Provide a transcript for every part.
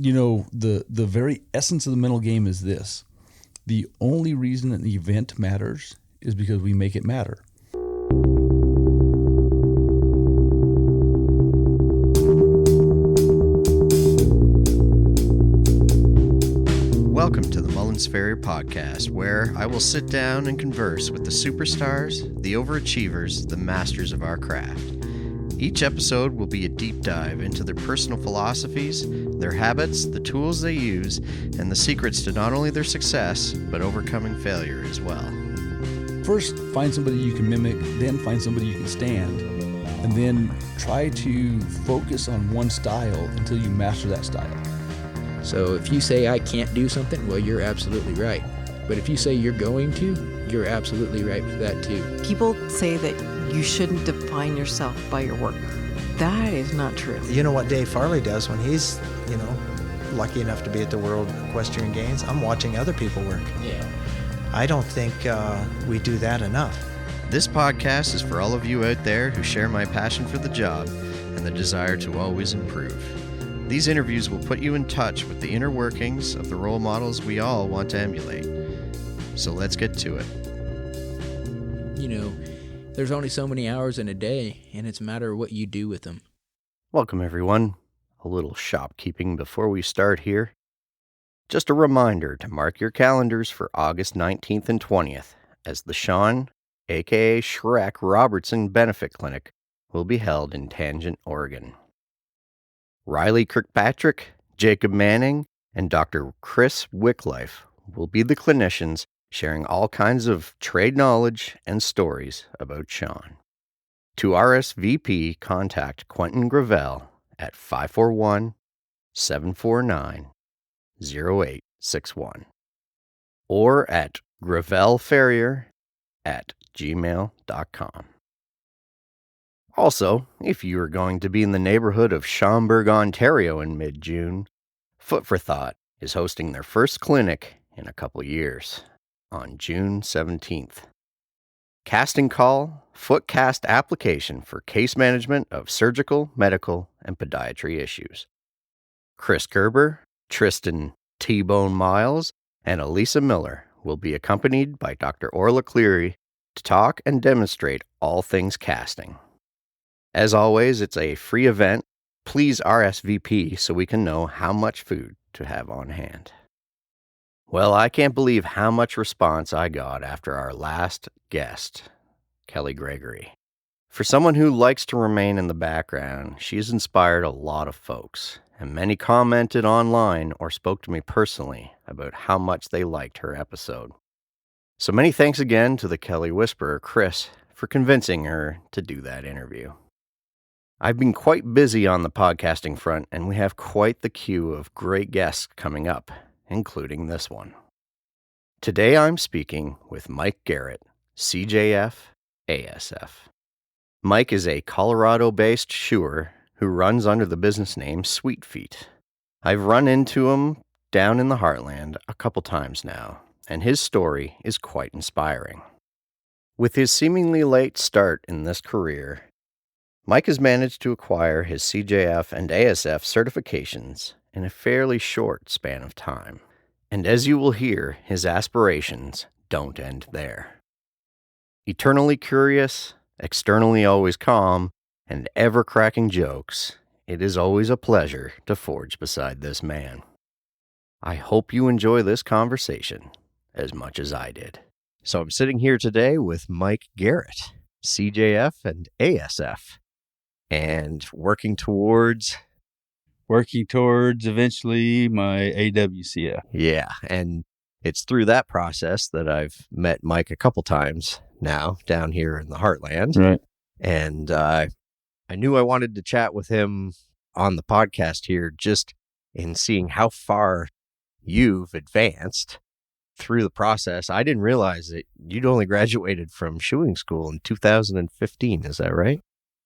the very essence of the mental game is this. The only reason an event matters is because we make it matter. Welcome to the Mullins Farrier podcast, where I will sit down and converse with the superstars, the overachievers, the masters of our craft. Each episode will be a deep dive into their personal philosophies, their habits, the tools they use, and the secrets to not only their success, but overcoming failure as well. First, find somebody you can mimic, then find somebody you can stand, and then try to focus on one style until you master that style. So if you say I can't do something, well, you're absolutely right. But if you say you're going to, you're absolutely right with that too. People say that you shouldn't define yourself by your work. That is not true. You know what Dave Farley does when he's, lucky enough to be at the World Equestrian Games? I'm watching other people work. Yeah. I don't think we do that enough. This podcast is for all of you out there who share my passion for the job and the desire to always improve. These interviews will put you in touch with the inner workings of the role models we all want to emulate. So let's get to it. There's only so many hours in a day, and it's a matter of what you do with them. Welcome, everyone. A little shopkeeping before we start here. Just a reminder to mark your calendars for August 19th and 20th, as the Sean, aka Shrek Robertson Benefit Clinic, will be held in Tangent, Oregon. Riley Kirkpatrick, Jacob Manning, and Dr. Chris Wicklife will be the clinicians sharing all kinds of trade knowledge and stories about Sean. To RSVP, contact Quentin Gravel at 541-749-0861 or at gravelfarrier@gmail.com. Also, if you are going to be in the neighborhood of Schaumburg, Ontario in mid-June, Foot for Thought is hosting their first clinic in a couple years on June 17th. Casting call, foot cast application for case management of surgical, medical, and podiatry issues. Chris Gerber, Tristan T-Bone Miles, and Elisa Miller will be accompanied by Dr. Orla Cleary to talk and demonstrate all things casting. As always, it's a free event. Please RSVP so we can know how much food to have on hand. Well, I can't believe how much response I got after our last guest, Kelly Gregory. For someone who likes to remain in the background, she's inspired a lot of folks, and many commented online or spoke to me personally about how much they liked her episode. So many thanks again to the Kelly Whisperer, Chris, for convincing her to do that interview. I've been quite busy on the podcasting front, and we have quite the queue of great guests coming up, including this one. Today I'm speaking with Mike Garrett, CJF ASF. Mike is a Colorado-based shoer who runs under the business name Sweet Feet. I've run into him down in the Heartland a couple times now, and his story is quite inspiring. With his seemingly late start in this career, Mike has managed to acquire his CJF and ASF certifications in a fairly short span of time. And as you will hear, his aspirations don't end there. Eternally curious, externally always calm, and ever cracking jokes, it is always a pleasure to forge beside this man. I hope you enjoy this conversation as much as I did. So I'm sitting here today with Mike Garrett, CJF and ASF, and working towards eventually my AWCF. Yeah, and it's through that process that I've met Mike a couple times now down here in the Heartland. Right. And I knew I wanted to chat with him on the podcast here just in seeing how far you've advanced through the process. I didn't realize that you'd only graduated from shoeing school in 2015. Is that right?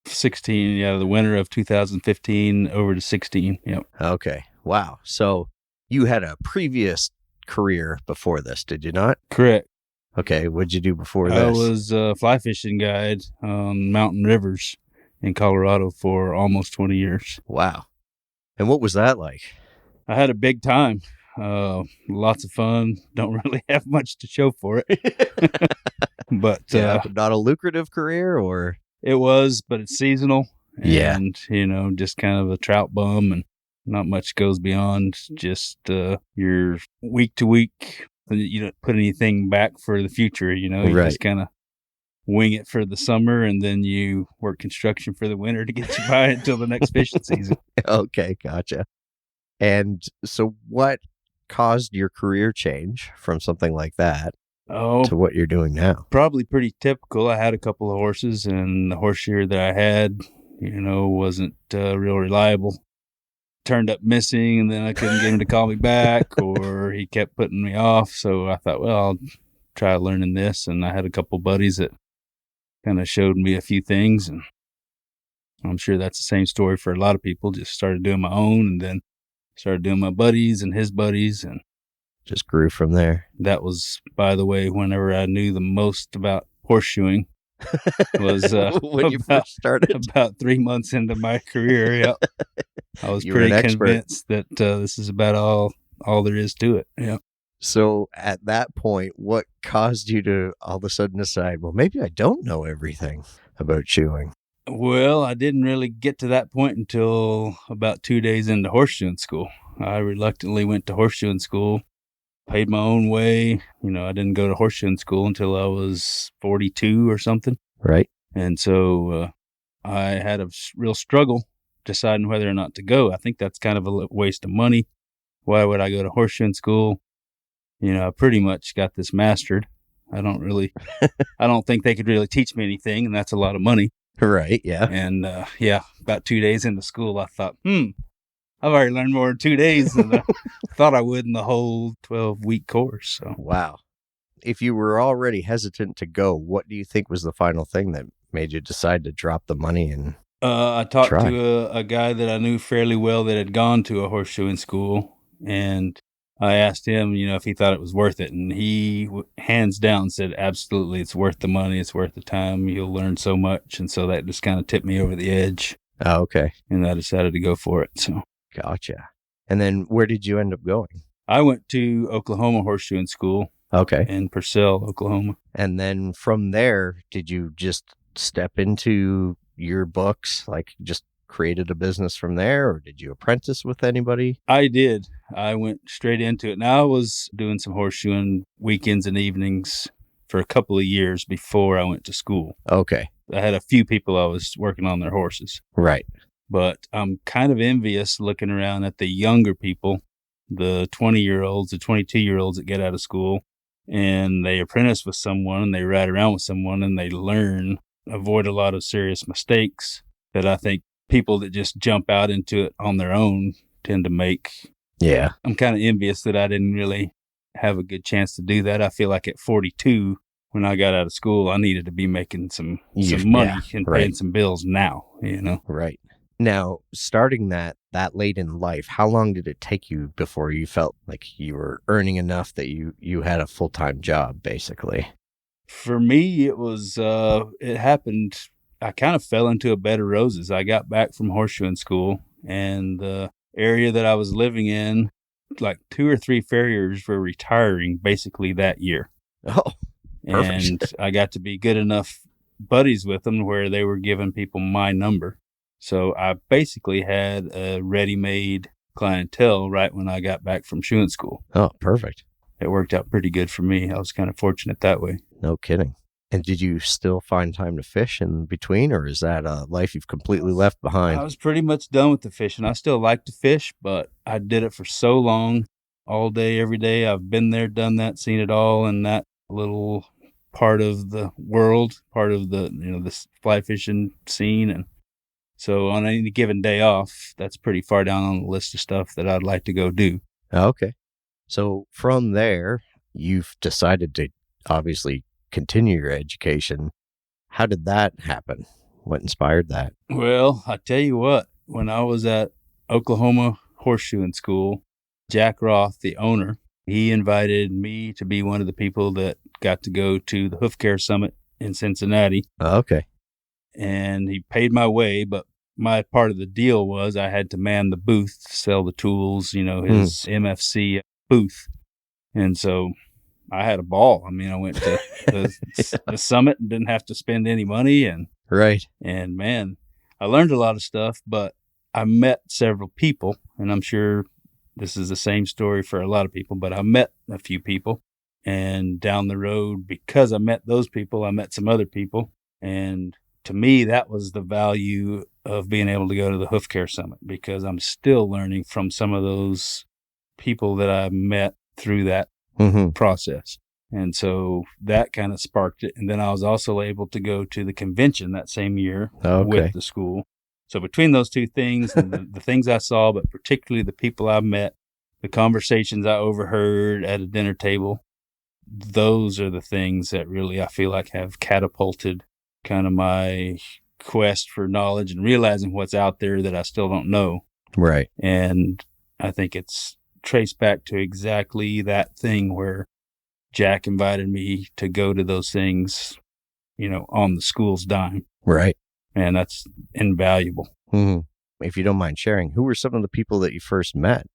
16, yeah, the winter of 2015 over to 16. Yep. Okay. Wow. So you had a previous career before this, did you not? Correct. Okay. What'd you do before this? I was a fly fishing guide on mountain rivers in Colorado for almost 20 years. Wow. And what was that like? I had a big time. Lots of fun. Don't really have much to show for it. But But not a lucrative career, or? it was, but it's seasonal. Yeah. And, just kind of a trout bum, and not much goes beyond just your week to week. You don't put anything back for the future, you Right. just kind of wing it for the summer, and then you work construction for the winter to get you by until the next fishing season. Okay, gotcha. And so what caused your career change from something like that Oh, to what you're doing now? probably pretty typical. I had a couple of horses, and the horse shearer that I had, wasn't real reliable. Turned up missing, and then I couldn't get him to call me back, or he kept putting me off. So I thought, well, I'll try learning this. And I had a couple buddies that kind of showed me a few things, and I'm sure that's the same story for a lot of people. Just started doing my own, and then started doing my buddies and his buddies, and Just grew from there. that was, by the way, whenever I knew the most about horseshoeing was when you first started. about 3 months into my career. Yep. I was You were an pretty expert. convinced that this is about all there is to it. Yeah. So at that point, what caused you to all of a sudden decide, well, maybe I don't know everything about shoeing? Well, I didn't really get to that point until about 2 days into horseshoeing school. I reluctantly went to horseshoeing school, paid my own way. I didn't go to horseshoeing school until I was 42 or something. Right? And so I had a real struggle deciding whether or not to go. I think that's kind of a waste of money. Why would I go to horseshoeing school? I pretty much got this mastered. I don't think they could really teach me anything, and that's a lot of money. Right. Yeah. And about 2 days into school, I thought, I've already learned more in 2 days than I thought I would in the whole 12-week course. So Wow. If you were already hesitant to go, what do you think was the final thing that made you decide to drop the money? And I talked Try. to a guy that I knew fairly well that had gone to a horseshoeing school, and I asked him, if he thought it was worth it, and he hands down said, absolutely, it's worth the money, it's worth the time, you'll learn so much. And so that just kind of tipped me over the edge, Oh, okay. and I decided to go for it. So Gotcha. And then where did you end up going? I went to Oklahoma horseshoeing school Okay. in Purcell, Oklahoma. And then from there, did you just step into your books, like just created a business from there, or did you apprentice with anybody? I did. I went straight into it. Now, I was doing some horseshoeing weekends and evenings for a couple of years before I went to school. Okay. I had a few people I was working on their horses, Right. but I'm kind of envious looking around at the younger people, the 20-year-olds, the 22-year-olds that get out of school, and they apprentice with someone, and they ride around with someone, and they learn, avoid a lot of serious mistakes that I think people that just jump out into it on their own tend to make. Yeah. I'm kind of envious that I didn't really have a good chance to do that. I feel like at 42, when I got out of school, I needed to be making some money and paying right. some bills now, Right. Now, starting that late in life, how long did it take you before you felt like you were earning enough that you had a full-time job, basically? For me, it happened. I kind of fell into a bed of roses. I got back from horseshoeing school, and the area that I was living in, like 2 or 3 farriers were retiring basically that year. Oh, perfect. And I got to be good enough buddies with them where they were giving people my number. So I basically had a ready-made clientele right when I got back from shoeing school. Oh, perfect. It worked out pretty good for me. I was kind of fortunate that way. No kidding. And did you still find time to fish in between, or is that a life you've completely left behind? I was pretty much done with the fishing. I still like to fish, but I did it for so long, all day, every day. I've been there, done that, seen it all in that little part of the world, part of the, this fly fishing scene. And so on any given day off, that's pretty far down on the list of stuff that I'd like to go do. Okay. So from there, you've decided to obviously continue your education. How did that happen? What inspired that? Well, I tell you what, when I was at Oklahoma horseshoeing school, Jack Roth, the owner, he invited me to be one of the people that got to go to the Hoof Care Summit in Cincinnati. Okay. And he paid my way, but my part of the deal was I had to man the booth, sell the tools, his MFC booth. And so I had a ball. I mean, I went to the summit and didn't have to spend any money. Right. And man, I learned a lot of stuff, but I met several people, and I'm sure this is the same story for a lot of people, but I met a few people, and down the road, because I met those people, I met some other people. And to me, that was the value of being able to go to the Hoof Care Summit, because I'm still learning from some of those people that I met through that process. And so that kind of sparked it. And then I was also able to go to the convention that same year with the school. So between those two things and the things I saw, but particularly the people I met, the conversations I overheard at a dinner table, those are the things that really I feel like have catapulted kind of my quest for knowledge and realizing what's out there that I still don't know. Right. And I think it's traced back to exactly that thing where Jack invited me to go to those things, on the school's dime. Right. And that's invaluable. If you don't mind sharing, who were some of the people that you first met?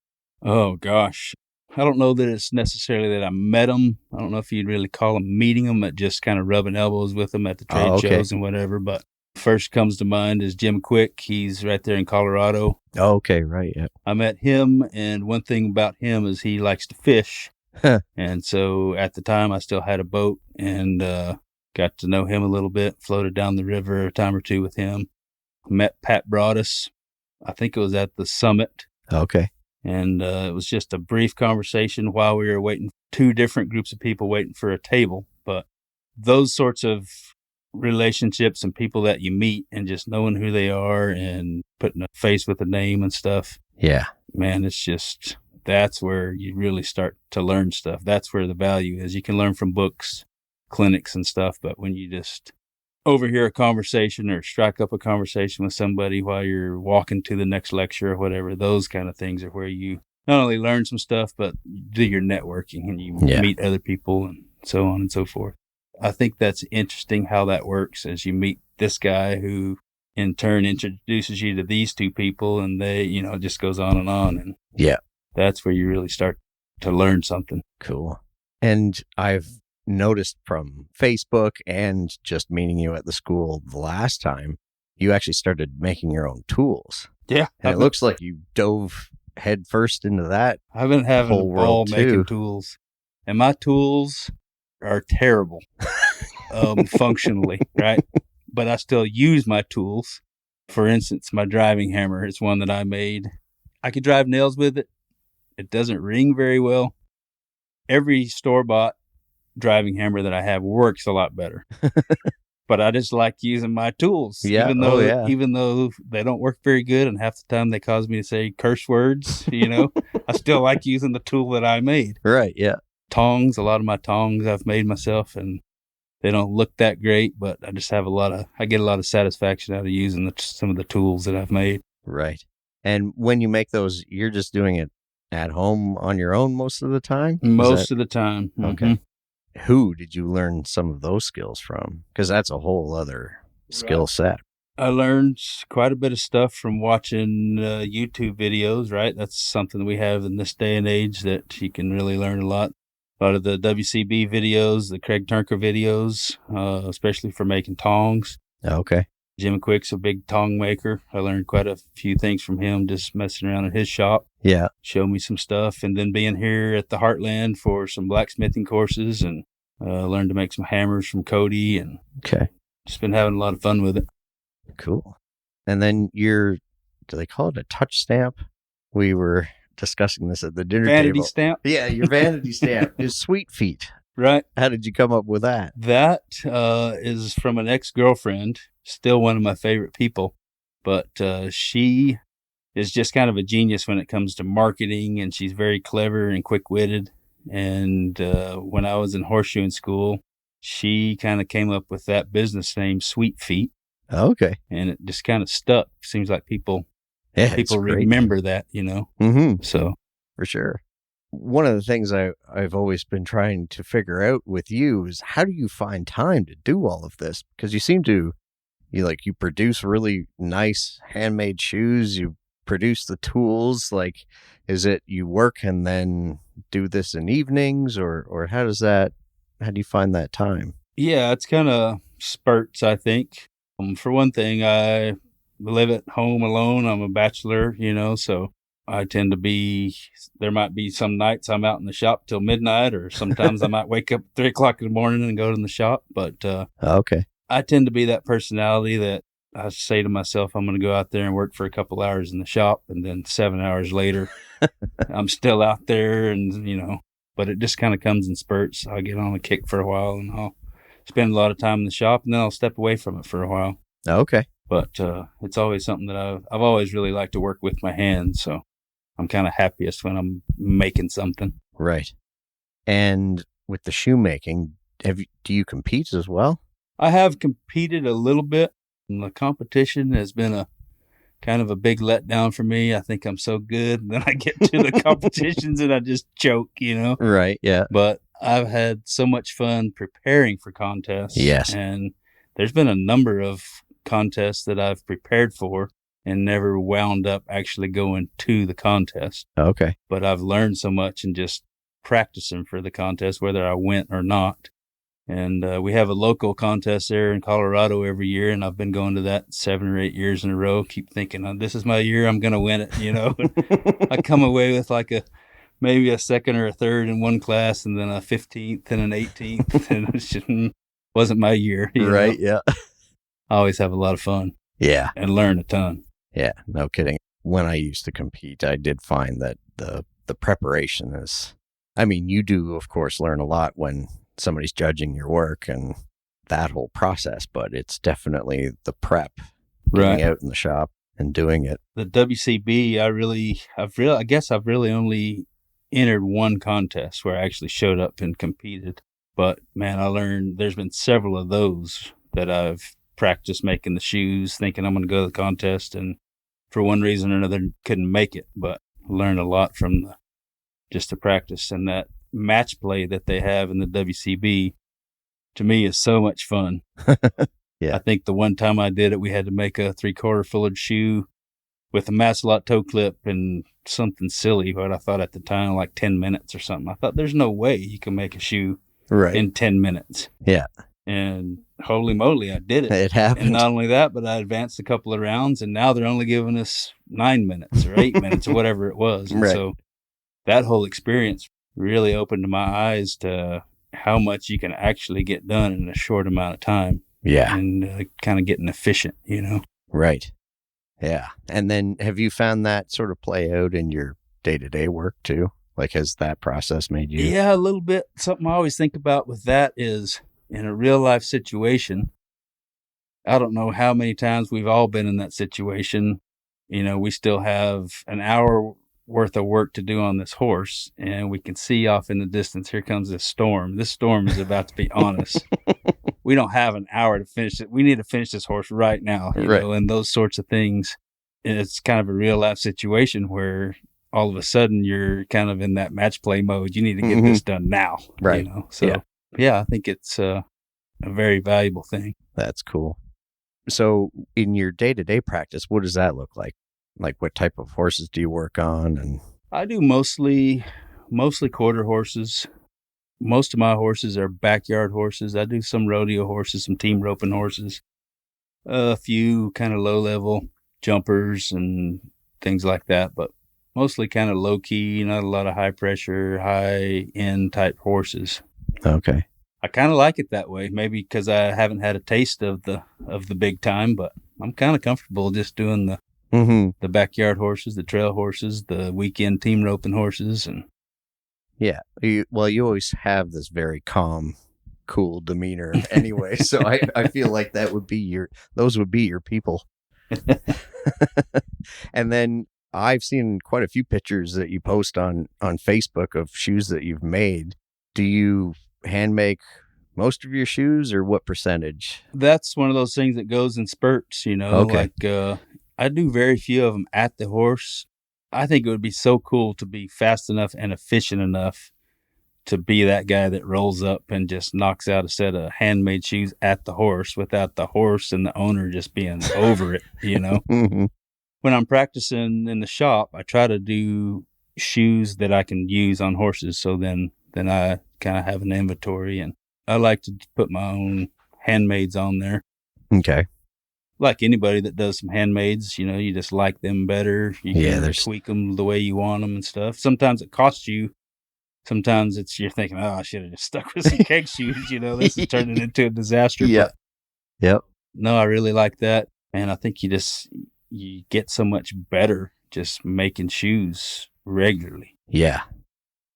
Oh, gosh. I don't know that it's necessarily that I met them. I don't know if you'd really call them meeting them, but just kind of rubbing elbows with them at the trade shows and whatever. But first comes to mind is Jim Quick. He's right there in Colorado. Oh, okay, right, yeah. I met him, and one thing about him is he likes to fish. And so at the time, I still had a boat, and got to know him a little bit, floated down the river a time or two with him. Met Pat Broadus. I think it was at the summit. Okay. And it was just a brief conversation while we were waiting, two different groups of people waiting for a table. But those sorts of relationships and people that you meet and just knowing who they are and putting a face with a name and stuff. Yeah. Man, it's just, that's where you really start to learn stuff. That's where the value is. You can learn from books, clinics and stuff, but when you just overhear a conversation or strike up a conversation with somebody while you're walking to the next lecture or whatever, those kind of things are where you not only learn some stuff, but do your networking and you meet other people and so on and so forth. I think that's interesting how that works, as you meet this guy who in turn introduces you to these two people, and they, it just goes on. And that's where you really start to learn something. Cool. And I've noticed from Facebook and just meeting you at the school the last time, you actually started making your own tools. Yeah. And it looks like you dove head first into that. I've been having a ball making too. tools, and my tools are terrible functionally, right? But I still use my tools. For instance, my driving hammer is one that I made. I could drive nails with it. It doesn't ring very well. Every store-bought driving hammer that I have works a lot better. But I just like using my tools. Yeah. Even though they don't work very good and half the time they cause me to say curse words, I still like using the tool that I made. Right, yeah. Tongs, a lot of my tongs I've made myself, and they don't look that great, but I just have I get a lot of satisfaction out of using some of the tools that I've made. Right. And when you make those, you're just doing it at home on your own most of the time? Most of the time. Okay. Who did you learn some of those skills from? Because that's a whole other skill set. I learned quite a bit of stuff from watching YouTube videos, right? That's something we have in this day and age that you can really learn a lot. A lot of the WCB videos, the Craig Turnker videos, especially for making tongs. Okay. Jim Quick's a big tong maker. I learned quite a few things from him just messing around in his shop. Yeah. Showed me some stuff. And then being here at the Heartland for some blacksmithing courses and learned to make some hammers from Cody. And just been having a lot of fun with it. Cool. And then do they call it a touch stamp? We were discussing this at the dinner table. Vanity stamp? Yeah, your vanity stamp is Sweet Feet. Right. How did you come up with that? That is from an ex-girlfriend, still one of my favorite people. But she is just kind of a genius when it comes to marketing, and she's very clever and quick-witted. And when I was in horseshoeing school, she kind of came up with that business name, Sweet Feet. Okay. And it just kind of stuck. Seems like people remember that, Mm-hmm. So for sure. One of the things I've always been trying to figure out with you is how do you find time to do all of this? Because you seem to you produce really nice handmade shoes, you produce the tools. Like, is it you work and then do this in evenings, or how do you find that time? Yeah, it's kind of spurts, I think. For one thing, I live at home alone. I'm a bachelor, so I tend to there might be some nights I'm out in the shop till midnight, or sometimes I might wake up at 3 o'clock in the morning and go to the shop. But Okay. I tend to be that personality that I say to myself, I'm going to go out there and work for a couple hours in the shop. And then 7 hours later, I'm still out there but it just kind of comes in spurts. I'll get on a kick for a while and I'll spend a lot of time in the shop and then I'll step away from it for a while. Okay. But it's always something that I've always really liked to work with my hands. So I'm kind of happiest when I'm making something. Right. And with the shoemaking, do you compete as well? I have competed a little bit, and the competition has been a kind of a big letdown for me. I think I'm so good, and then I get to the competitions and I just choke, Right, yeah. But I've had so much fun preparing for contests. Yes. And there's been a number of contests that I've prepared for and never wound up actually going to the contest. Okay. But I've learned so much in just practicing for the contest, whether I went or not. And we have a local contest there in Colorado every year, and I've been going to that 7 or 8 years in a row. Keep thinking, this is my year, I'm going to win it, I come away with maybe a second or a third in one class, and then a 15th and an 18th, and it just wasn't my year. Right, yeah. I always have a lot of fun. Yeah. And learn a ton. Yeah, no kidding. When I used to compete, I did find that the preparation is, you do, of course, learn a lot when somebody's judging your work and that whole process, but it's definitely the prep, getting out in the shop and doing it. The WCB, I guess I've really only entered one contest where I actually showed up and competed. But man, I learned there's been several of those that I've practiced making the shoes, thinking I'm going to go to the contest, and for one reason or another couldn't make it. But learned a lot from just the practice, and that match play that they have in the WCB to me is so much fun. Yeah. I think the one time I did it, we had to make a 3/4 fullered shoe with a Maslot toe clip and something silly, what I thought at the time, like 10 minutes or something. I thought there's no way you can make a shoe in 10 minutes. Yeah. And holy moly, I did it. It happened. And not only that, but I advanced a couple of rounds, and now they're only giving us 9 minutes or 8 minutes or whatever it was. And so that whole experience really opened my eyes to how much you can actually get done in a short amount of time. Yeah. And kind of getting efficient, Right. Yeah. And then have you found that sort of play out in your day-to-day work too? Like, has that process made you? Yeah, a little bit. Something I always think about with that is in a real life situation, I don't know how many times we've all been in that situation. We still have an hour worth of work to do on this horse, and we can see off in the distance, here comes this storm. This storm is about to be on us. We don't have an hour to finish it. We need to finish this horse right now, you know, and those sorts of things. And it's kind of a real life situation where all of a sudden you're kind of in that match play mode. You need to get this done now. Right. So yeah, I think it's a very valuable thing. That's cool. So in your day-to-day practice, what does that look like? Like, what type of horses do you work on? And I do mostly quarter horses. Most of my horses are backyard horses. I do some rodeo horses, some team roping horses, a few kind of low-level jumpers and things like that, but mostly kind of low-key, not a lot of high-pressure, high-end type horses. Okay. I kind of like it that way, maybe because I haven't had a taste of the big time, but I'm kind of comfortable just doing the backyard horses, the trail horses, the weekend team roping horses. And yeah, you always have this very calm, cool demeanor anyway, so I feel like those would be your people. And then I've seen quite a few pictures that you post on Facebook of shoes that you've made. Do you hand make most of your shoes, or what percentage? That's one of those things that goes in spurts, Okay. Like I do very few of them at the horse. I think it would be so cool to be fast enough and efficient enough to be that guy that rolls up and just knocks out a set of handmade shoes at the horse without the horse and the owner just being over it, Mm-hmm. When I'm practicing in the shop, I try to do shoes that I can use on horses. So then I kind of have an inventory, and I like to put my own handmades on there. Okay. Like anybody that does some handmades, you just like them better. You can tweak them the way you want them and stuff. Sometimes it costs you. Sometimes you're thinking, oh, I should have just stuck with some cake shoes. This is turning into a disaster. Yeah. Yep. No, I really like that. And I think you get so much better just making shoes regularly. Yeah.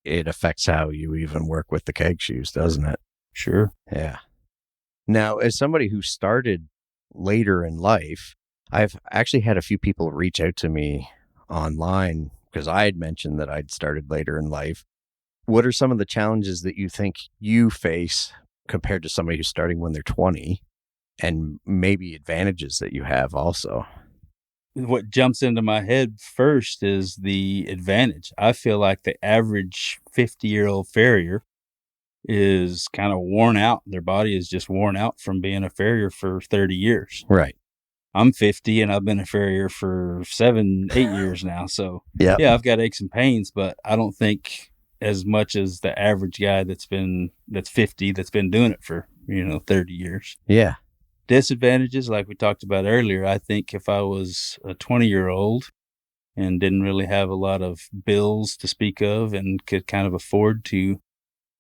It affects how you even work with the keg shoes, doesn't it? Sure. Yeah. Now, as somebody who started later in life, I've actually had a few people reach out to me online because I had mentioned that I'd started later in life. What are some of the challenges that you think you face compared to somebody who's starting when they're 20, and maybe advantages that you have also? What jumps into my head first is the advantage. I feel like the average 50-year-old farrier is kind of worn out. Their body is just worn out from being a farrier for 30 years. Right. I'm 50 and I've been a farrier for 7-8 years now. So yeah, I've got aches and pains, but I don't think as much as the average guy that's 50, that's been doing it for, 30 years. Yeah. Disadvantages, like we talked about earlier, I think if I was a 20-year-old and didn't really have a lot of bills to speak of and could kind of afford to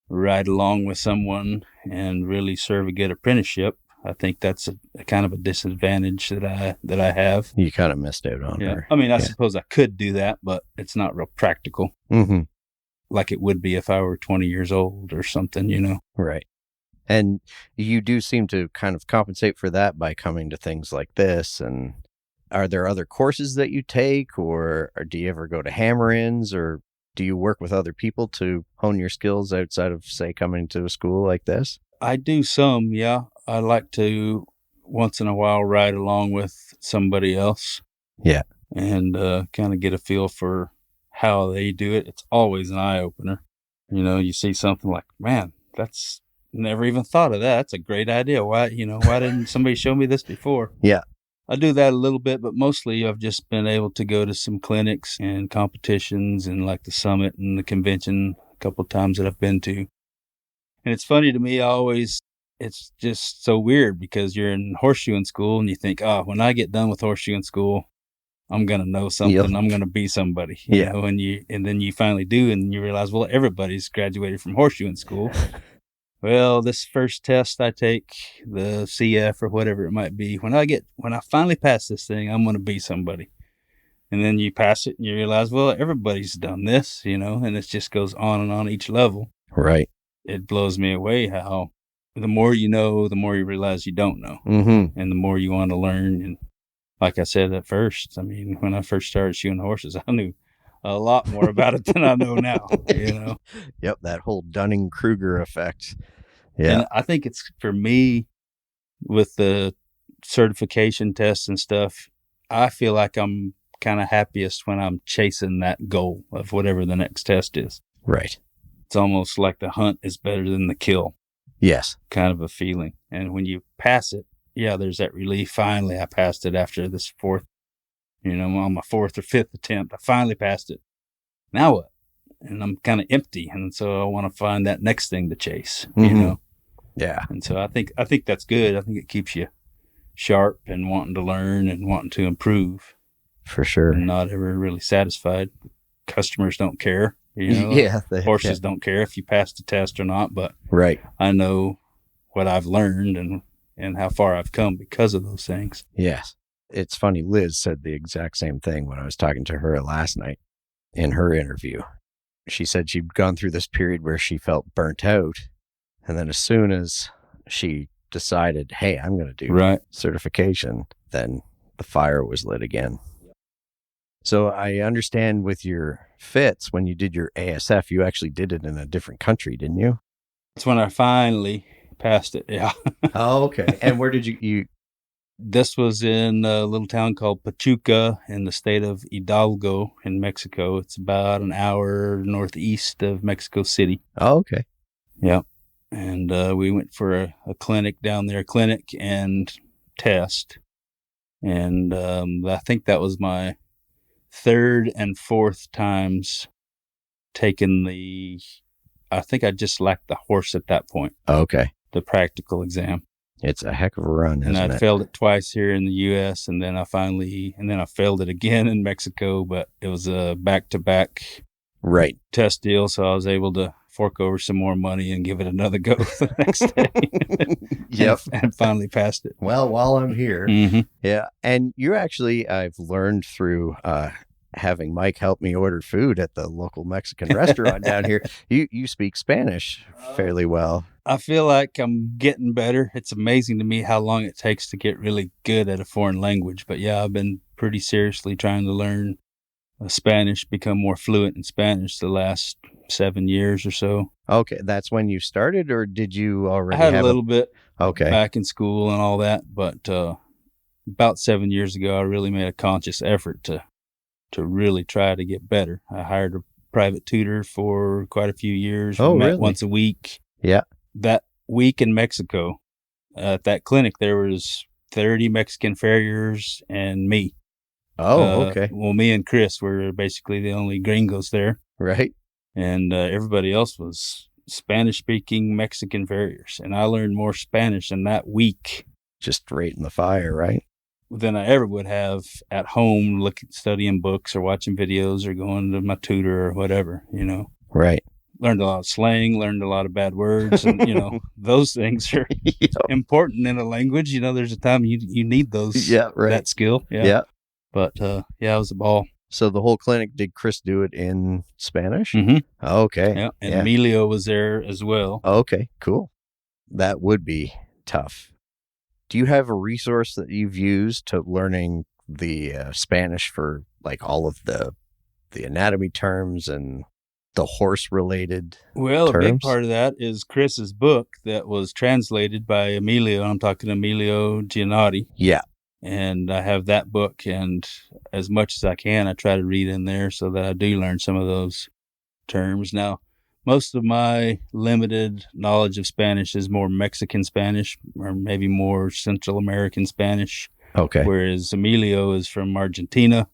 ride along with someone and really serve a good apprenticeship, I think that's a kind of a disadvantage that I have. You kind of missed out on her. I mean, I suppose I could do that, but it's not real practical. Mm-hmm. Like it would be if I were 20 years old or something, Right. And you do seem to kind of compensate for that by coming to things like this. And are there other courses that you take, or do you ever go to hammer-ins, or do you work with other people to hone your skills outside of, say, coming to a school like this? I do some, yeah. I like to once in a while ride along with somebody else. Yeah. And kind of get a feel for how they do it. It's always an eye-opener. You see something like, man, that's never even thought of that. That's a great idea. Why didn't somebody show me this before? Yeah. I do that a little bit, but mostly I've just been able to go to some clinics and competitions and like the summit and the convention a couple of times that I've been to. And it's funny to me, it's just so weird because you're in horseshoeing school and you think, when I get done with horseshoeing school, I'm going to know something. Yep. I'm going to be somebody, you know, and then you finally do. And you realize, well, everybody's graduated from horseshoeing school. Well, this first test I take, the CF or whatever it might be, when I finally pass this thing, I'm going to be somebody. And then you pass it and you realize, well, everybody's done this, and it just goes on and on each level. Right. It blows me away how the more you know, the more you realize you don't know. Mm-hmm. And the more you want to learn. And like I said at first, I mean, when I first started shoeing horses, I knew a lot more about it than I know now, Yep, that whole Dunning-Kruger effect. Yeah. And I think it's, for me, with the certification tests and stuff, I feel like I'm kind of happiest when I'm chasing that goal of whatever the next test is. Right. It's almost like the hunt is better than the kill. Yes. Kind of a feeling. And when you pass it, there's that relief. Finally, I passed it after this fourth, on my fourth or fifth attempt. I finally passed it. Now what? And I'm kind of empty. And so I want to find that next thing to chase, Yeah. And so I think that's good. I think it keeps you sharp and wanting to learn and wanting to improve. For sure. And not ever really satisfied. Customers don't care. Horses don't care if you pass the test or not, but right. I know what I've learned and how far I've come because of those things. Yes. It's funny. Liz said the exact same thing when I was talking to her last night in her interview. She said she'd gone through this period where she felt burnt out. And then as soon as she decided, hey, I'm going to do certification, then the fire was lit again. So I understand with your fits, when you did your ASF, you actually did it in a different country, didn't you? That's when I finally passed it. Yeah. Oh, okay. And where did you This was in a little town called Pachuca in the state of Hidalgo in Mexico. It's about an hour northeast of Mexico City. Oh, okay. Yeah. And we went for a clinic down there, clinic and test. And I think that was my third and fourth times taking I think I just lacked the horse at that point, Okay. the practical exam. It's a heck of a run, And isn't I it? failed it twice here in the U.S. and then I failed it again in Mexico, but it was a back-to-back Right. test deal, so I was able to fork over some more money and give it another go the next day. Yep. and finally passed it. Well, while I'm here. Mm-hmm. Yeah. And I've learned through having Mike help me order food at the local Mexican restaurant down here. You speak Spanish fairly well. I feel like I'm getting better. It's amazing to me how long it takes to get really good at a foreign language. But yeah, I've been pretty seriously trying to learn Spanish, become more fluent in Spanish the last 7 years or so. Okay. That's when you started, or did you already I had have a little bit Okay. back in school and all that, but about 7 years ago, I really made a conscious effort to really try to get better. I hired a private tutor for quite a few years. Oh, We met really? once a week. Yeah. That week in Mexico, at that clinic, there was 30 Mexican farriers and me. Oh, okay. Well, me and Chris were basically the only gringos there, Right. and everybody else was Spanish-speaking Mexican farriers. And I learned more Spanish in that week Just right in the fire, right? than I ever would have at home, studying books or watching videos or going to my tutor or whatever, Right. Learned a lot of slang, learned a lot of bad words, and, those things are Yeah. important in a language. There's a time you need those, Yeah, right. that skill. Yeah. But, it was a ball. So the whole clinic, did Chris do it in Spanish? Mm-hmm. Okay. Yeah. And Yeah. Emilio was there as well. Okay, cool. That would be tough. Do you have a resource that you've used to learning the Spanish for like all of the anatomy terms and the horse related? Well, a big terms? part of that is Chris's book that was translated by Emilio. I'm talking Emilio Giannotti. Yeah. And I have that book, and as much as I can, I try to read in there so that I do learn some of those terms. Now, most of my limited knowledge of Spanish is more Mexican Spanish or maybe more Central American Spanish, Okay. whereas Emilio is from Argentina,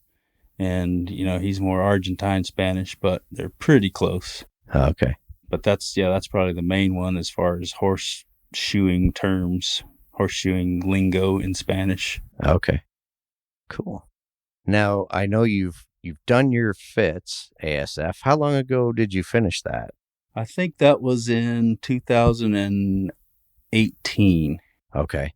and, he's more Argentine Spanish, but they're pretty close. Okay. But that's probably the main one as far as horseshoeing terms, horseshoeing lingo in Spanish. Okay. Cool. Now, I know you've done your FITS ASF. How long ago did you finish that? I think that was in 2018. Okay.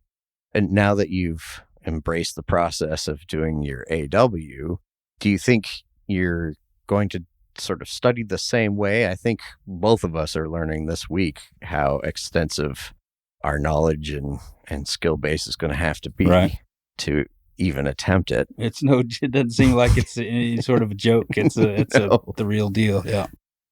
And now that you've embraced the process of doing your AW, do you think you're going to sort of study the same way? I think both of us are learning this week how extensive our knowledge and skill base is going to have to be Right. to even attempt it. It doesn't seem like it's any sort of a joke. It's No. the real deal. Yeah.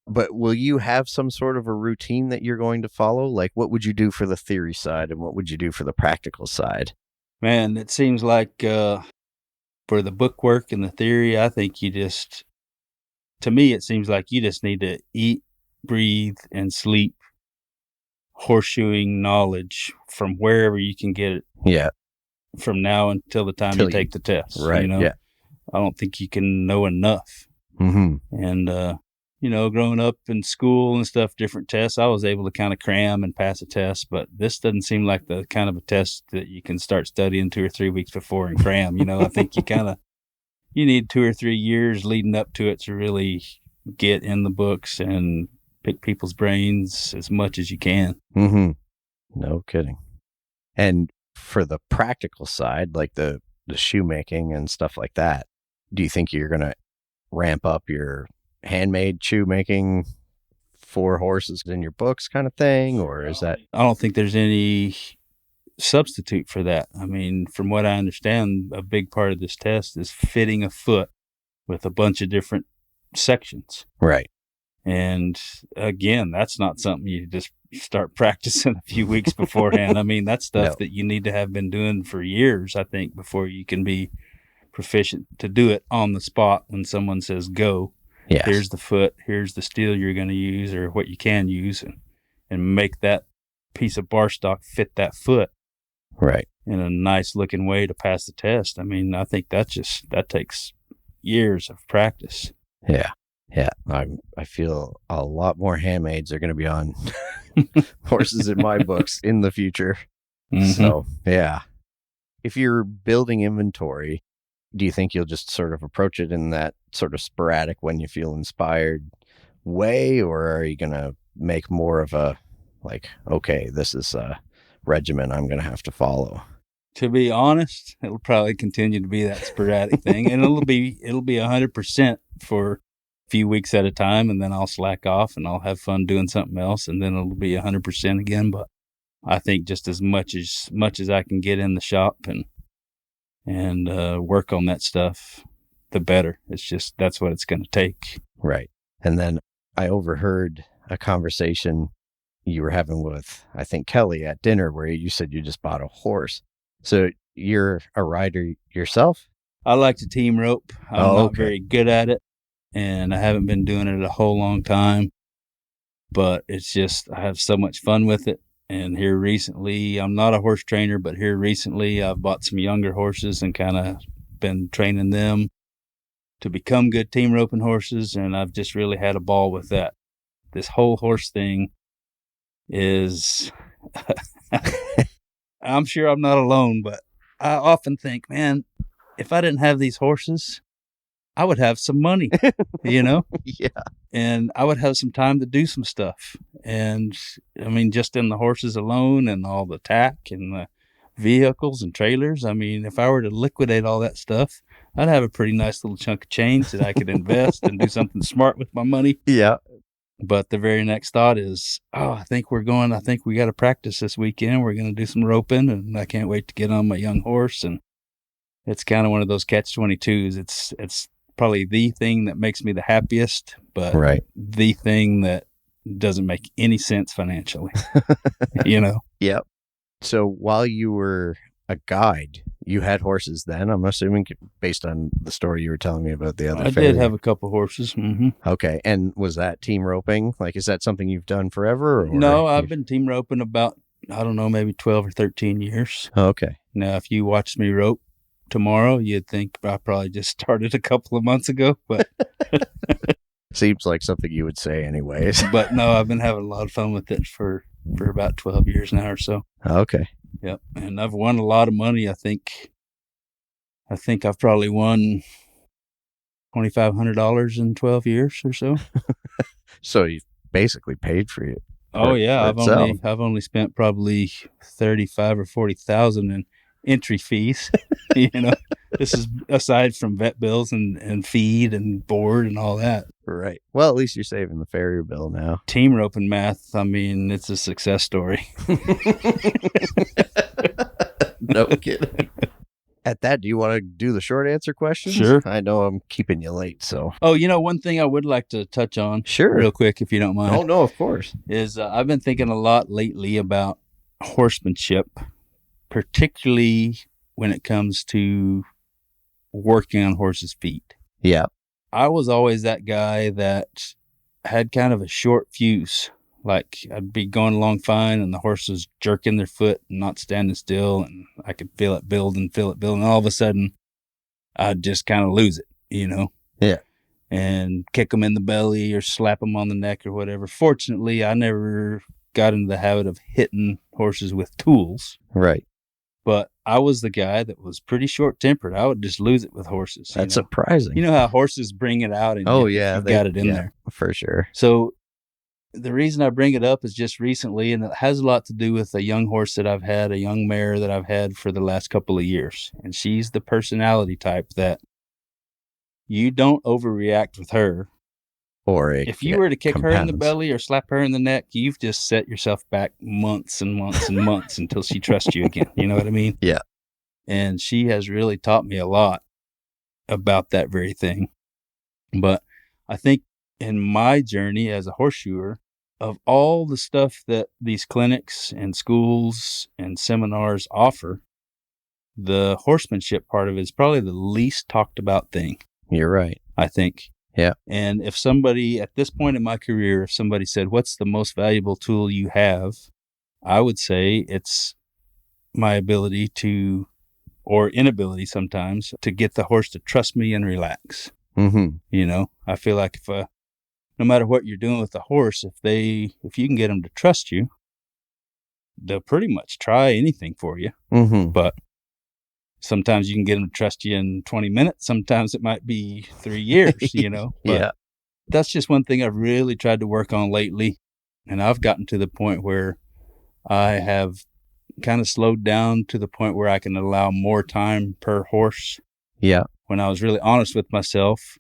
But will you have some sort of a routine that you're going to follow? Like, what would you do for the theory side and what would you do for the practical side? Man, it seems like for the book work and the theory, I think to me, it seems like you just need to eat, breathe, and sleep horseshoeing knowledge from wherever you can get it Yeah. from now until the time Till you take the test. Right. Yeah. I don't think you can know enough. Mm-hmm. And, growing up in school and stuff, different tests, I was able to kind of cram and pass a test, but this doesn't seem like the kind of a test that you can start studying 2 or 3 weeks before and cram. I think you need 2 or 3 years leading up to it to really get in the books and pick people's brains as much as you can. Mm-hmm. No kidding. And for the practical side, like the shoemaking and stuff like that, do you think you're going to ramp up your handmade shoemaking for horses in your books kind of thing? Or is that... I don't think there's any substitute for that. I mean, from what I understand, a big part of this test is fitting a foot with a bunch of different sections. Right. And again, that's not something you just start practicing a few weeks beforehand. I mean, that's stuff No. that you need to have been doing for years, I think, before you can be proficient to do it on the spot when someone says go. Yes. Here's the foot, here's the steel you're going to use or what you can use, and make that piece of bar stock fit that foot Right. in a nice looking way to pass the test. I mean, I think that takes years of practice. Yeah. Yeah. I feel a lot more handmaids are going to be on horses in my books in the future. Mhm. So, yeah. If you're building inventory, do you think you'll just sort of approach it in that sort of sporadic when you feel inspired way, or are you going to make more of a like, okay, this is a regimen I'm going to have to follow? To be honest, it'll probably continue to be that sporadic thing, and it'll be 100% for a few weeks at a time, and then I'll slack off and I'll have fun doing something else, and then it'll be 100% again. But I think just as much as I can get in the shop and work on that stuff, the better. It's just, that's what it's going to take. Right. And then I overheard a conversation you were having with, I think, Kelly at dinner, where you said you just bought a horse. So you're a rider yourself? I like to team rope. I'm not okay. very good at it, and I haven't been doing it a whole long time, but it's just, I have so much fun with it. And here recently, I'm not a horse trainer, but here recently I've bought some younger horses and kind of been training them to become good team roping horses. And I've just really had a ball with that. This whole horse thing is, I'm sure I'm not alone, but I often think, man, if I didn't have these horses, I would have some money, you know? Yeah. And I would have some time to do some stuff. And I mean, just in the horses alone and all the tack and the vehicles and trailers, I mean, if I were to liquidate all that stuff, I'd have a pretty nice little chunk of change that I could invest and do something smart with my money. Yeah. But the very next thought is, I think we got to practice this weekend. We're going to do some roping, and I can't wait to get on my young horse. And it's kind of one of those catch-22s. It's probably the thing that makes me the happiest, but right. the thing that doesn't make any sense financially, you know? Yep. So while you were a guide, you had horses then, I'm assuming, based on the story you were telling me about the other I farrier. did have a couple horses. Mm-hmm. Okay. And was that team roping? Like, is that something you've done forever? Or No, I've been team roping about, I don't know, maybe 12 or 13 years. Okay. Now, if you watched me rope tomorrow, you'd think I probably just started a couple of months ago, but seems like something you would say anyways. But no, I've been having a lot of fun with it for about 12 years now or so. Okay. Yep. And I've won a lot of money. I think I've probably won $2,500 in 12 years or so. So you've basically paid for it. Oh yeah, itself. I've only spent probably 35 or 40,000 in entry fees. You know, this is aside from vet bills and feed and board and all that. Right. Well, at least you're saving the farrier bill now. Team roping math, I mean, it's a success story. No kidding. At that, do you want to do the short answer questions? Sure. I know I'm keeping you late, so. Oh, you know, one thing I would like to touch on Sure. real quick, if you don't mind. Oh, no, of course. Is I've been thinking a lot lately about horsemanship, particularly when it comes to working on horses' feet. Yeah. I was always that guy that had kind of a short fuse. Like, I'd be going along fine and the horse was jerking their foot and not standing still, and I could feel it build. And all of a sudden I'd just kind of lose it, you know? Yeah. And kick them in the belly or slap them on the neck or whatever. Fortunately, I never got into the habit of hitting horses with tools. Right. But I was the guy that was pretty short-tempered. I would just lose it with horses. That's you know? surprising. You know how horses bring it out and Oh, yeah. you've got it in there. For sure. So the reason I bring it up is just recently, and it has a lot to do with a young horse that I've had, a young mare that I've had for the last couple of years. And she's the personality type that you don't overreact with her. Or if you were to kick her in the compounds. belly or slap her in the neck, you've just set yourself back months and months and months until she trusts you again. You know what I mean? Yeah. And she has really taught me a lot about that very thing. But I think in my journey as a horseshoer, of all the stuff that these clinics and schools and seminars offer, the horsemanship part of it is probably the least talked about thing. You're right. I think. Yeah. And if somebody at this point in my career, if somebody said, what's the most valuable tool you have? I would say it's my ability to, or inability sometimes, to get the horse to trust me and relax. Mm-hmm. You know, I feel like if no matter what you're doing with the horse, if you can get them to trust you, they'll pretty much try anything for you. Mm-hmm. But sometimes you can get them to trust you in 20 minutes. Sometimes it might be 3 years, you know. But Yeah. that's just one thing I've really tried to work on lately. And I've gotten to the point where I have kind of slowed down to the point where I can allow more time per horse. Yeah. When I was really honest with myself,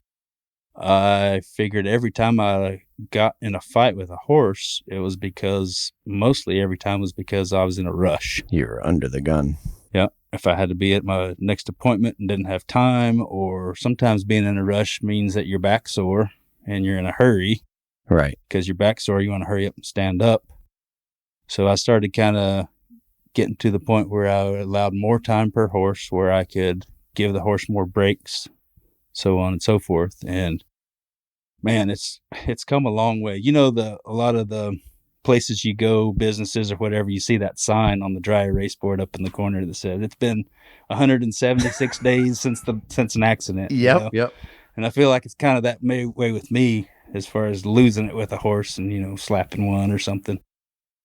I figured every time I got in a fight with a horse, it was mostly every time was because I was in a rush. You're under the gun. Yeah. If I had to be at my next appointment and didn't have time, or sometimes being in a rush means that your back's sore and you're in a hurry. Right. Because your back's sore, you want to hurry up and stand up. So I started kind of getting to the point where I allowed more time per horse, where I could give the horse more breaks, so on and so forth. And man, it's come a long way. You know, a lot of the places you go, businesses or whatever, you see that sign on the dry erase board up in the corner that says it's been 176 days since an accident. Yep. You know? Yep. And I feel like it's kind of that way with me as far as losing it with a horse and, you know, slapping one or something.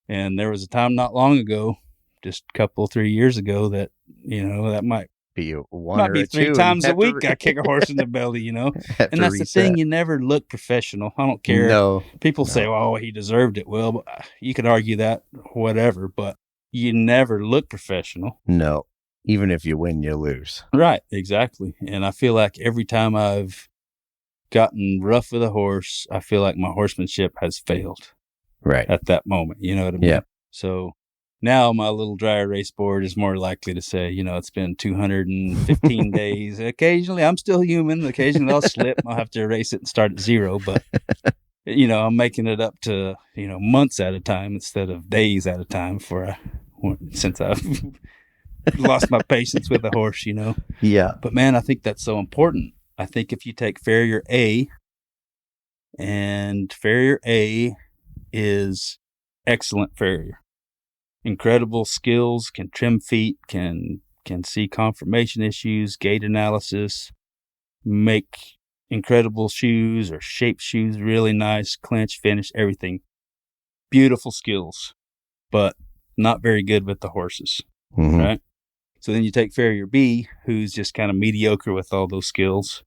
And there was a time not long ago, just a 3 years ago, that, you know, that might Be one might or be a 3 two, times and a week I kick a horse in the belly, you know. And that's the thing, you never look professional. I don't care. No. People say, oh, he deserved it. Well, you could argue that, whatever, but you never look professional. No. Even if you win, you lose. Right, exactly. And I feel like every time I've gotten rough with a horse, I feel like my horsemanship has failed. Right. At that moment, you know what I mean? Yeah. So now my little dry erase board is more likely to say, you know, it's been 215 days. Occasionally, I'm still human. Occasionally, I'll slip. I'll have to erase it and start at 0. But, you know, I'm making it up to, you know, months at a time instead of days at a time since I've lost my patience with a horse, you know. Yeah. But, man, I think that's so important. I think if you take Farrier A, and Farrier A is excellent farrier. Incredible skills, can trim feet, can see conformation issues, gait analysis, make incredible shoes or shape shoes really nice, clinch, finish, everything. Beautiful skills, but not very good with the horses, Mm-hmm. right? So then you take Farrier B, who's just kind of mediocre with all those skills.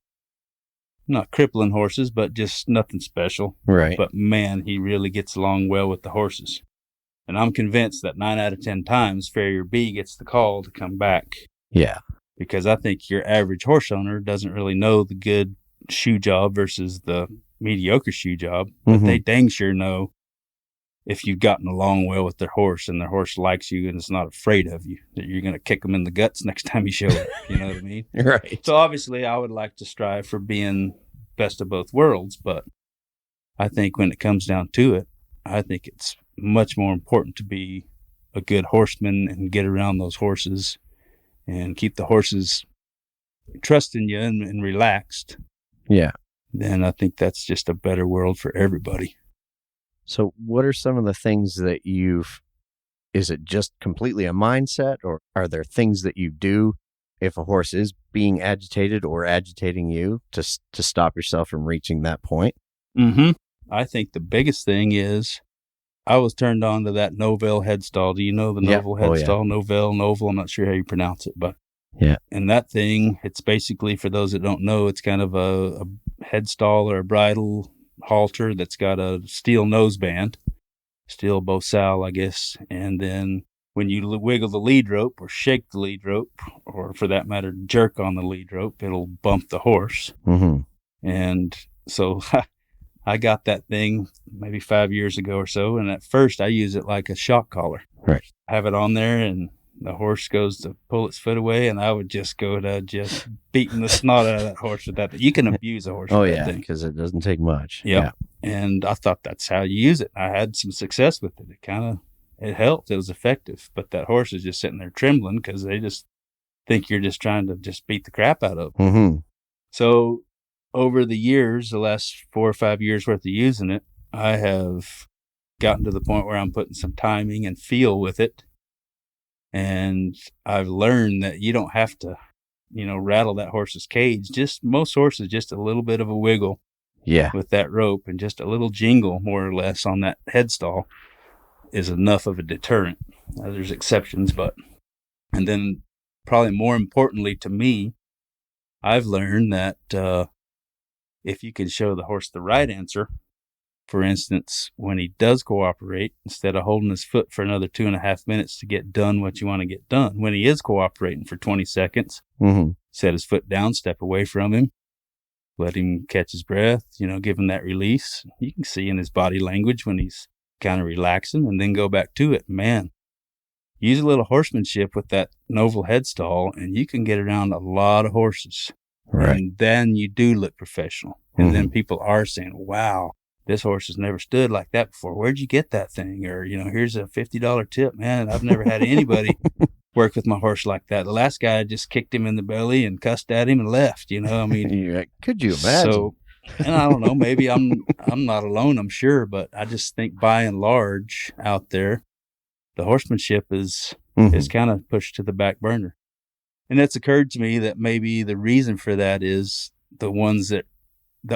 Not crippling horses, but just nothing special. Right. But man, he really gets along well with the horses. And I'm convinced that 9 out of 10 times Farrier B gets the call to come back. Yeah. Because I think your average horse owner doesn't really know the good shoe job versus the mediocre shoe job. But Mhm. they dang sure know if you've gotten along well with their horse and their horse likes you and is not afraid of you, that you're going to kick them in the guts next time you show up. You know what I mean? Right. So obviously I would like to strive for being best of both worlds, but I think when it comes down to it, I think it's much more important to be a good horseman and get around those horses and keep the horses trusting you and relaxed. Yeah. Then I think that's just a better world for everybody. So what are some of the things that is it just completely a mindset, or are there things that you do if a horse is being agitated or agitating you to stop yourself from reaching that point? Mm-hmm. I think the biggest thing is I was turned on to that Novell headstall. Do you know the Yeah. Novell Oh, yeah. headstall? Novel, I'm not sure how you pronounce it, but Yeah. and that thing, it's basically, for those that don't know, it's kind of a headstall or a bridle halter that's got a steel noseband, steel bosal, I guess. And then when you wiggle the lead rope or shake the lead rope, or for that matter, jerk on the lead rope, it'll bump the horse. Mm-hmm. And so I got that thing maybe 5 years ago or so. And at first I use it like a shock collar. Right. I have it on there and the horse goes to pull its foot away, and I would just go to just beating the snot out of that horse with that. You can abuse a horse Oh, with yeah, that thing. because it doesn't take much. Yep. And I thought that's how you use it. I had some success with it. It helped. It was effective. But that horse is just sitting there trembling because they just think you're just trying to just beat the crap out of them. Mm-hmm. So over the years, the last 4 or 5 years worth of using it, I have gotten to the point where I'm putting some timing and feel with it. And I've learned that you don't have to, rattle that horse's cage. Just most horses, just a little bit of a wiggle with that rope and just a little jingle, more or less, on that headstall is enough of a deterrent. There's exceptions, and then probably more importantly to me, I've learned that if you can show the horse the right answer, for instance, when he does cooperate, instead of holding his foot for another 2.5 minutes to get done what you want to get done, when he is cooperating for 20 seconds, set his foot down, step away from him, let him catch his breath, give him that release. You can see in his body language when he's kind of relaxing, and then go back to it. Man, use a little horsemanship with that Novel headstall, and you can get around a lot of horses. Right. And then you do look professional. And then people are saying, wow, this horse has never stood like that before. Where'd you get that thing? Or, here's a $50 tip. Man, I've never had anybody work with my horse like that. The last guy just kicked him in the belly and cussed at him and left, Could you imagine? So, and I don't know, maybe I'm not alone, I'm sure, but I just think by and large out there, the horsemanship is kind of pushed to the back burner. And it's occurred to me that maybe the reason for that is the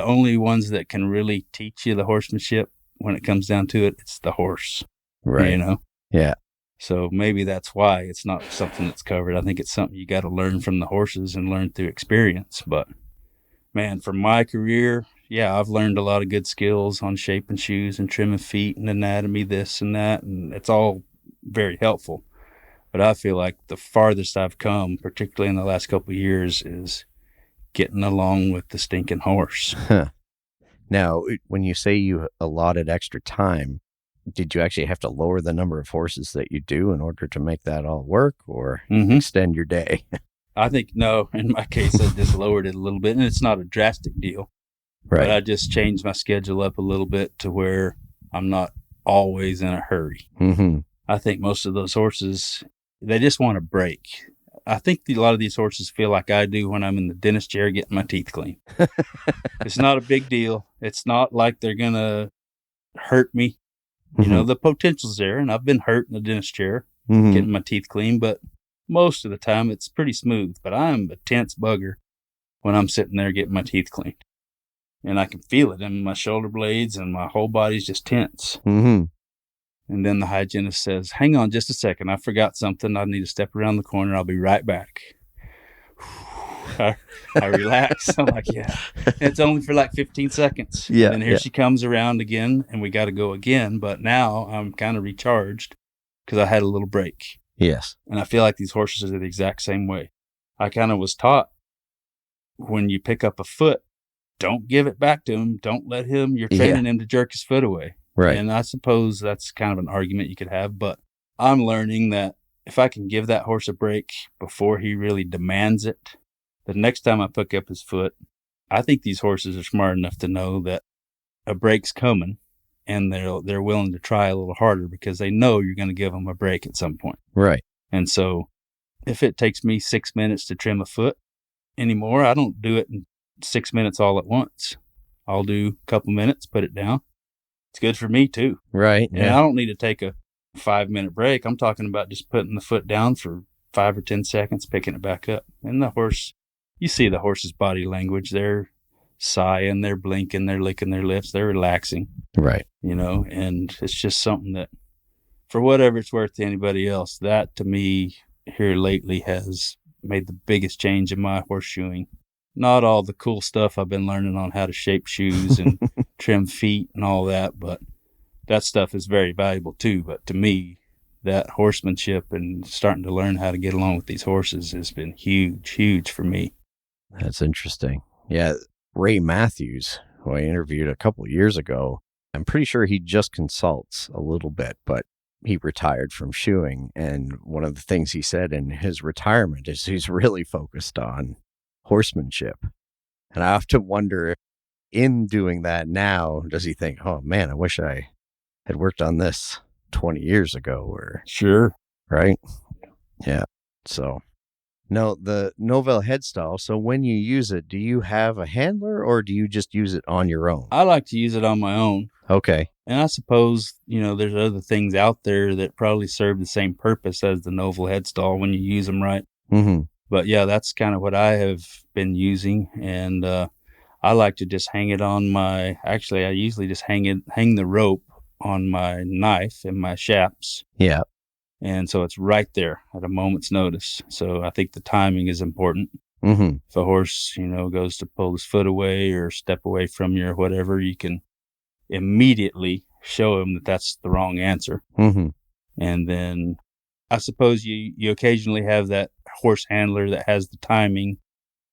only ones that can really teach you the horsemanship when it comes down to it, it's the horse. Right. Yeah. So maybe that's why it's not something that's covered. I think it's something you got to learn from the horses and learn through experience. But man, for my career, yeah, I've learned a lot of good skills on shaping shoes and trimming feet and anatomy, this and that, and it's all very helpful. But I feel like the farthest I've come, particularly in the last couple of years, is getting along with the stinking horse. Now, when you say you allotted extra time, did you actually have to lower the number of horses that you do in order to make that all work, or extend your day? I think, no, in my case, I just lowered it a little bit, and it's not a drastic deal. Right. But I just changed my schedule up a little bit to where I'm not always in a hurry. I think most of those horses, they just want a break. I think a lot of these horses feel like I do when I'm in the dentist chair getting my teeth clean. It's not a big deal. It's not like they're going to hurt me. The potential's there, and I've been hurt in the dentist chair getting my teeth clean, but most of the time it's pretty smooth. But I'm a tense bugger when I'm sitting there getting my teeth cleaned. And I can feel it in my shoulder blades, and my whole body's just tense. And then the hygienist says, hang on just a second. I forgot something. I need to step around the corner. I'll be right back. I relax. I'm like, yeah. It's only for like 15 seconds. Yeah. And here she comes around again, and we got to go again. But now I'm kind of recharged because I had a little break. Yes. And I feel like these horses are the exact same way. I kind of was taught when you pick up a foot, don't give it back to him. Don't let him, you're training him to jerk his foot away. Right. And I suppose that's kind of an argument you could have, but I'm learning that if I can give that horse a break before he really demands it, the next time I pick up his foot, I think these horses are smart enough to know that a break's coming, and they're willing to try a little harder because they know you're going to give them a break at some point. Right. And so if it takes me 6 minutes to trim a foot anymore, I don't do it in 6 minutes all at once. I'll do a couple minutes, put it down. It's good for me too. Right. And I don't need to take a 5-minute break. I'm talking about just putting the foot down for 5 or 10 seconds, picking it back up. And the horse, you see the horse's body language. They're sighing, they're blinking, they're licking their lips, they're relaxing. Right. And it's just something that, for whatever it's worth to anybody else, that to me here lately has made the biggest change in my horseshoeing. Not all the cool stuff I've been learning on how to shape shoes and trim feet and all that, but that stuff is very valuable too. But to me, that horsemanship and starting to learn how to get along with these horses has been huge for me. That's interesting. Yeah. Ray Matthews, who I interviewed a couple of years ago, I'm pretty sure he just consults a little bit, but he retired from shoeing. And one of the things he said in his retirement is he's really focused on horsemanship. And I often wonder if in doing that now, does he think, oh man, I wish I had worked on this 20 years ago, or Sure. right? Yeah. So no, the Novell head stall. So when you use it, do you have a handler or do you just use it on your own? I like to use it on my own. Okay. And I suppose, there's other things out there that probably serve the same purpose as the Novell head stall when you use them right. Mm-hmm. But yeah, that's kind of what I have been using. And I like to just hang it on I usually just hang the rope on my knife and my shaps. Yeah. And so it's right there at a moment's notice. So I think the timing is important. Mm-hmm. If a horse, goes to pull his foot away or step away from you or whatever, you can immediately show him that that's the wrong answer. Mm-hmm. And then I suppose you occasionally have that horse handler that has the timing,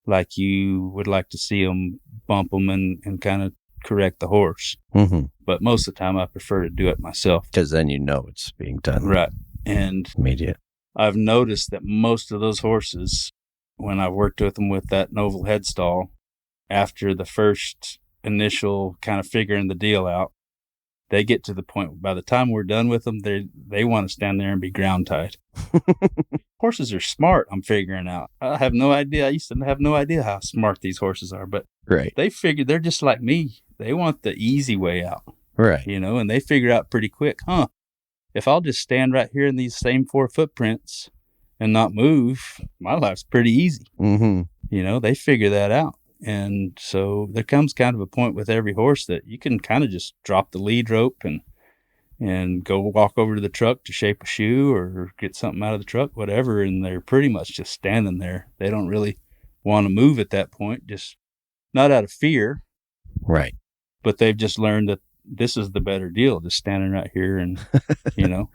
like you would like to see them bump them and kind of correct the horse. Mm-hmm. But most of the time I prefer to do it myself. Because then it's being done. Right. And Immediate. I've noticed that most of those horses, when I've worked with them with that Novell head stall, after the first initial kind of figuring the deal out, they get to the point, by the time we're done with them, they want to stand there and be ground tied. Horses are smart, I'm figuring out. I have no idea. I used to have no idea how smart these horses are, but Right. they figured they're just like me. They want the easy way out, Right. and they figure out pretty quick, if I'll just stand right here in these same 4 footprints and not move, my life's pretty easy. Mm-hmm. They figure that out. And so there comes kind of a point with every horse that you can kind of just drop the lead rope and go walk over to the truck to shape a shoe or get something out of the truck, whatever. And they're pretty much just standing there. They don't really want to move at that point, just not out of fear. Right. But they've just learned that this is the better deal, just standing right here and,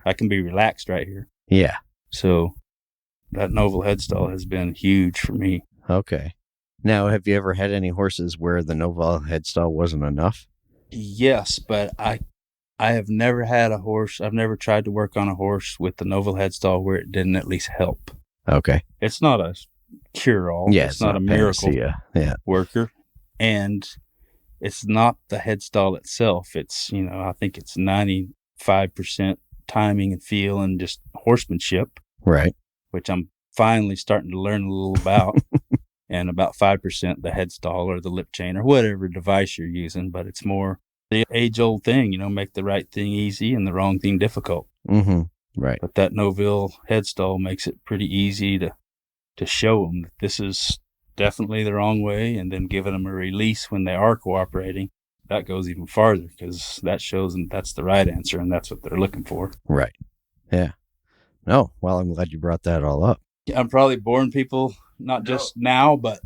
I can be relaxed right here. Yeah. So that Novell head stall has been huge for me. Okay. Now, have you ever had any horses where the Novell head stall wasn't enough? Yes, but I have never had a horse. I've never tried to work on a horse with the Novell head stall where it didn't at least help. Okay. It's not a cure-all. Yeah, it's not a miracle worker. And it's not the head stall itself. It's, I think it's 95% timing and feel and just horsemanship. Right. Which I'm finally starting to learn a little about. And about 5% the head stall or the lip chain or whatever device you're using. But it's more the age-old thing, make the right thing easy and the wrong thing difficult. Mm-hmm. Right. But that Novell head stall makes it pretty easy to show them that this is definitely the wrong way, and then giving them a release when they are cooperating. That goes even farther because that shows them that's the right answer and that's what they're looking for. Right. Yeah. No, well, I'm glad you brought that all up. I'm probably boring people, not just now, but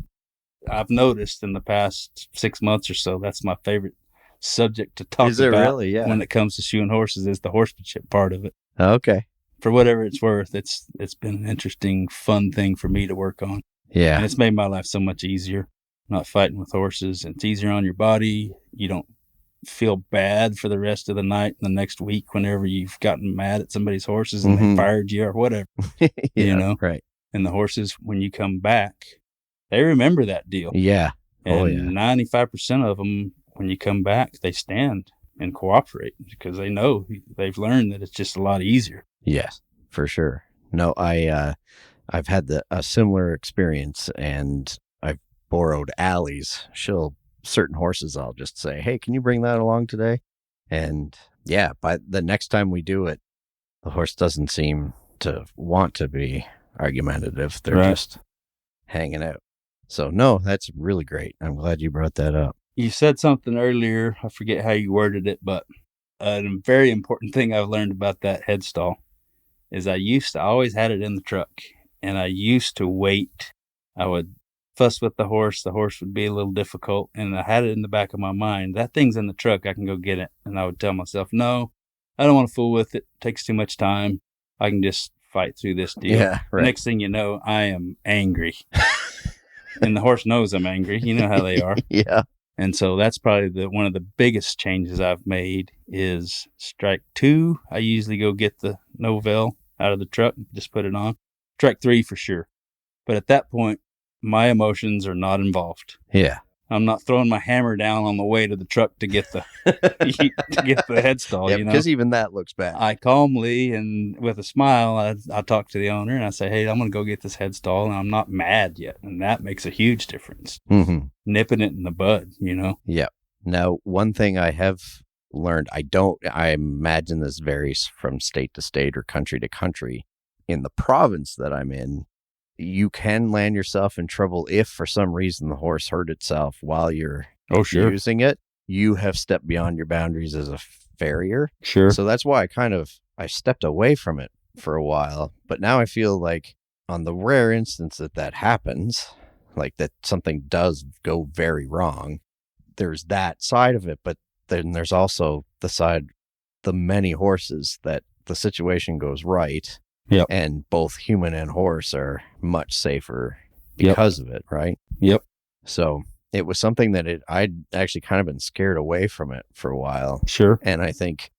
I've noticed in the past 6 months or so, that's my favorite subject to talk Is it about really? Yeah. when it comes to shoeing horses is the horsemanship part of it. Okay. For whatever it's worth, it's been an interesting, fun thing for me to work on. Yeah. And it's made my life so much easier, not fighting with horses. It's easier on your body. You don't feel bad for the rest of the night and the next week whenever you've gotten mad at somebody's horses and they fired you or whatever. Yeah, right. And the horses, when you come back, they remember that deal. Yeah. And 95% of them, when you come back, they stand and cooperate because they know they've learned that it's just a lot easier. Yes, for sure. No, I've had a similar experience, and I've borrowed Allie's. Certain horses, I'll just say, hey, can you bring that along today? And yeah, by the next time we do it, the horse doesn't seem to want to be argumentative. They're just hanging out. So no, that's really great. I'm glad you brought that up. You said something earlier. I forget how you worded it, but a very important thing I've learned about that head stall is I always had it in the truck, and I used to wait. I would fuss with the horse. The horse would be a little difficult, and I had it in the back of my mind. That thing's in the truck. I can go get it. And I would tell myself, no, I don't want to fool with it. It takes too much time. I can just fight through this deal. Yeah, right. Next thing you know, I am angry. And the horse knows I'm angry. You know how they are. Yeah. And so that's probably one of the biggest changes I've made is strike 2. I usually go get the Novell out of the truck and just put it on. Strike 3 for sure. But at that point, my emotions are not involved. Yeah. I'm not throwing my hammer down on the way to the truck to get the headstall. Yeah, you know, because even that looks bad. I calmly and with a smile, I talk to the owner and I say, "Hey, I'm going to go get this headstall, and I'm not mad yet," and that makes a huge difference. Mm-hmm. Nipping it in the bud, you know. Yeah. Now, one thing I have learned, I imagine this varies from state to state or country to country. In the province that I'm in, you can land yourself in trouble if for some reason the horse hurt itself while you're using it. You have stepped beyond your boundaries as a farrier. Sure. So that's why I stepped away from it for a while. But now I feel like on the rare instance that happens, like that something does go very wrong, there's that side of it. But then there's also the many horses that the situation goes right. Yep. And both human and horse are much safer because of it, right? Yep. So it was something that I'd actually kind of been scared away from it for a while. Sure. And I think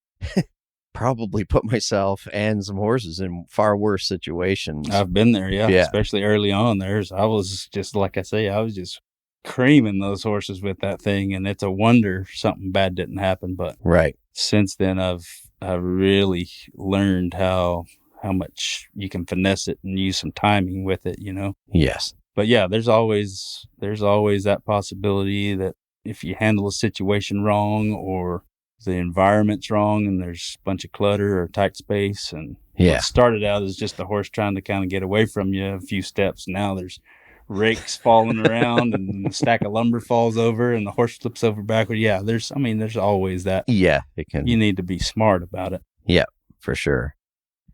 probably put myself and some horses in far worse situations. I've been there, yeah. Especially early on. I was just, like I say, I was just creaming those horses with that thing, and it's a wonder something bad didn't happen. But right. Since then, I've really learned how much you can finesse it and use some timing with it, you know? Yes. But yeah, there's always that possibility that if you handle a situation wrong or the environment's wrong and there's a bunch of clutter or tight space, and what started out as just the horse trying to kind of get away from you a few steps. Now there's rakes falling around and a stack of lumber falls over and the horse flips over backward. Yeah, there's always that. Yeah, it can. You need to be smart about it. Yeah, for sure.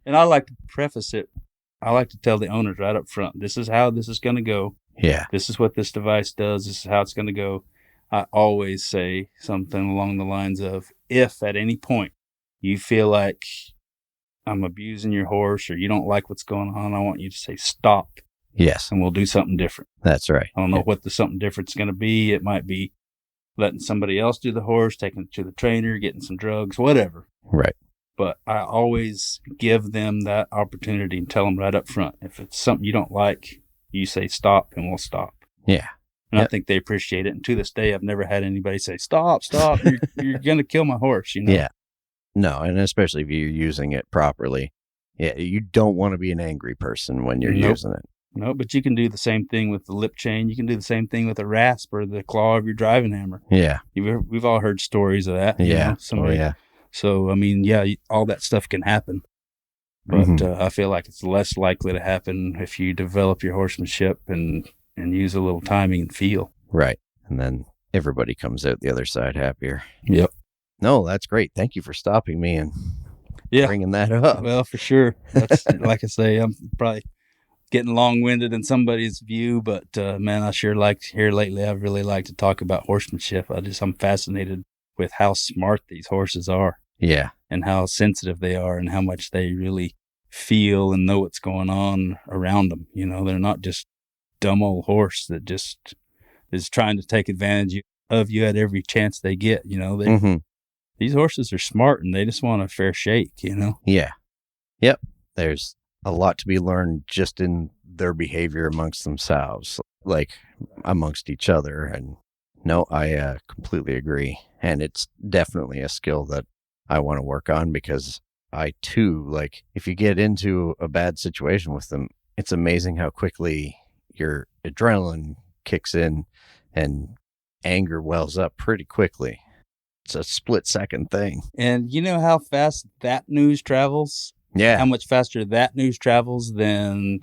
And I like to preface it. I like to tell the owners right up front, this is how this is going to go. Yeah. This is what this device does. This is how it's going to go. I always say something along the lines of, if at any point you feel like I'm abusing your horse or you don't like what's going on, I want you to say stop. Yes. And we'll do something different. That's right. I don't know what the something different is going to be. It might be letting somebody else do the horse, taking it to the trainer, getting some drugs, whatever. Right. But I always give them that opportunity and tell them right up front. If it's something you don't like, you say stop and we'll stop. Yeah. And I think they appreciate it. And to this day, I've never had anybody say, stop, you're going to kill my horse, you know? Yeah. No, and especially if you're using it properly. Yeah, you don't want to be an angry person when you're using it. No, but you can do the same thing with the lip chain. You can do the same thing with a rasp or the claw of your driving hammer. Yeah. We've all heard stories of that. Yeah. So, I mean, yeah, all that stuff can happen. But I feel like it's less likely to happen if you develop your horsemanship and use a little timing and feel. Right. And then everybody comes out the other side happier. Yep. No, that's great. Thank you for stopping me and bringing that up. Well, for sure. That's like I say, I'm probably getting long-winded in somebody's view, but man, I sure like here lately. I really like to talk about horsemanship. I'm fascinated with how smart these horses are. Yeah. And how sensitive they are and how much they really feel and know what's going on around them. You know, they're not just dumb old horse that just is trying to take advantage of you at every chance they get. You know, these horses are smart and they just want a fair shake, you know? Yeah. Yep. There's a lot to be learned just in their behavior amongst themselves, like amongst each other. And no, I completely agree. And it's definitely a skill that I want to work on because I too, like if you get into a bad situation with them, it's amazing how quickly your adrenaline kicks in and anger wells up pretty quickly. It's a split-second thing. And you know how fast that news travels? Yeah. How much faster that news travels than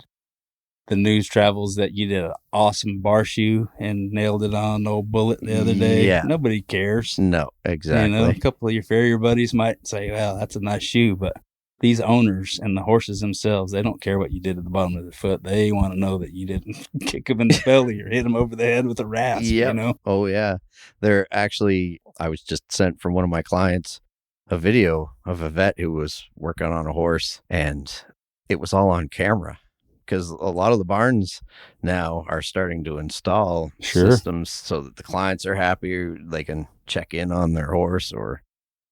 the news travels that you did an awesome bar shoe and nailed it on an old bullet the other day. Yeah. Nobody cares. No, exactly. You know, a couple of your farrier buddies might say, well, that's a nice shoe, but these owners and the horses themselves, they don't care what you did at the bottom of their foot. They want to know that you didn't kick them in the belly or hit them over the head with a rasp, you know? Oh, yeah. They're actually, I was just sent from one of my clients a video of a vet who was working on a horse, and it was all on camera. because a lot of the barns now are starting to install Sure. systems so that the clients are happy. They can check in on their horse or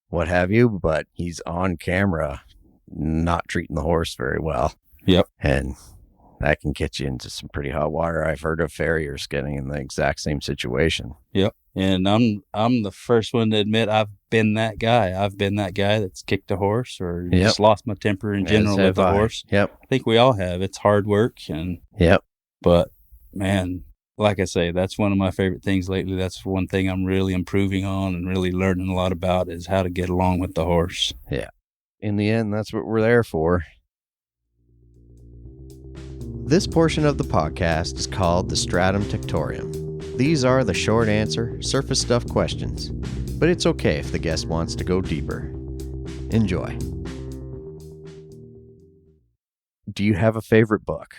what have you, but he's on camera not treating the horse very well. Yep. And that can get you into some pretty hot water. I've heard of farriers getting in the exact same situation. Yep. And I'm the first one to admit I've been that guy. I've been that guy that's kicked a horse or Yep. just lost my temper in general with the horse. Yep. I think we all have. It's hard work, Yep. but man, like I say, that's one of my favorite things lately. That's one thing I'm really improving on and really learning a lot about is how to get along with the horse. Yeah. In the end, that's what we're there for. This portion of the podcast is called the Stratum Tectorium. These are the short answer, surface stuff questions, but it's okay if the guest wants to go deeper. Enjoy. Do you have a favorite book?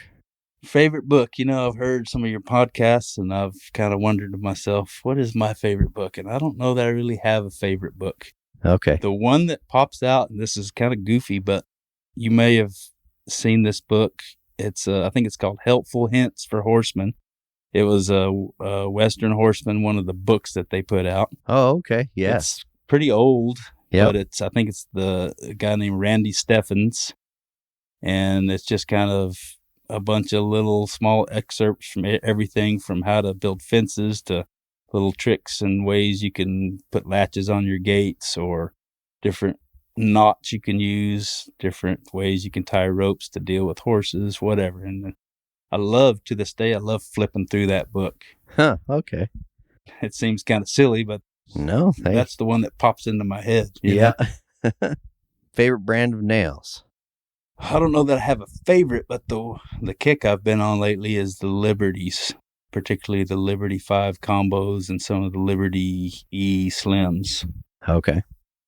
Favorite book? I've heard some of your podcasts and I've kind of wondered to myself, what is my favorite book? And I don't know that I really have a favorite book. Okay. The one that pops out, and this is kind of goofy, but you may have seen this book. It's I think it's called Helpful Hints for Horsemen. It was a Western Horseman, one of the books that they put out. Oh, okay. Yes. It's pretty old, Yep. but I think it's the guy named Randy Steffens. And it's just kind of a bunch of little small excerpts from everything from how to build fences to little tricks and ways you can put latches on your gates or different knots you can use, different ways you can tie ropes to deal with horses, whatever. And to this day, I love flipping through that book. Huh. Okay. It seems kind of silly, but No, that's the one that pops into my head. you Yeah. know? Favorite brand of nails? I don't know that I have a favorite, but the kick I've been on lately is the Liberties, particularly the Liberty 5 combos and some of the Liberty E Slims. Okay.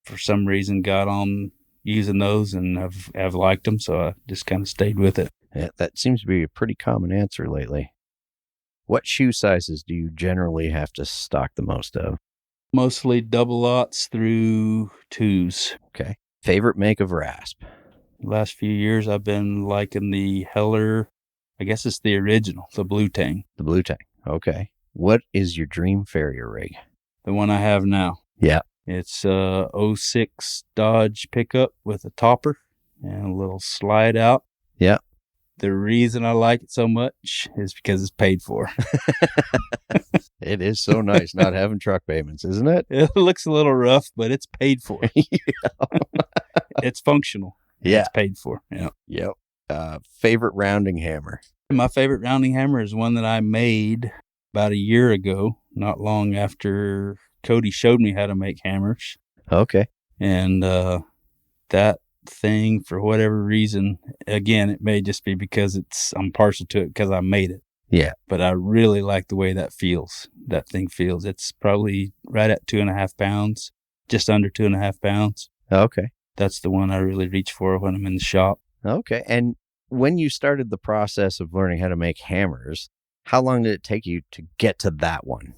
For some reason, got on using those and have liked them, so I just kind of stayed with it. Yeah, that seems to be a pretty common answer lately. What shoe sizes do you generally have to stock the most of? Mostly double aughts through twos. Okay. Favorite make of rasp? Last few years, I've been liking the Heller, I guess it's the original, the Blue Tang, The Blue Tang. Okay. What is your dream farrier rig? the one I have now. Yeah. It's a 06 Dodge pickup with a topper and a little slide out. Yeah. The reason I like it so much is because it's paid for. It is so nice not having truck payments, isn't it? It looks a little rough, but it's paid for. It's functional. Yeah. It's paid for. Yeah. Yep. Favorite rounding hammer? My favorite rounding hammer is one that I made about a year ago, not long after Cody showed me how to make hammers. Okay. And that thing, for whatever reason, again, it may just be because I'm partial to it because I made it. Yeah. But I really like the way that thing feels. It's probably right at 2.5 pounds, just under 2.5 pounds. Okay. That's the one I really reach for when I'm in the shop. Okay. And when you started the process of learning how to make hammers, how long did it take you to get to that one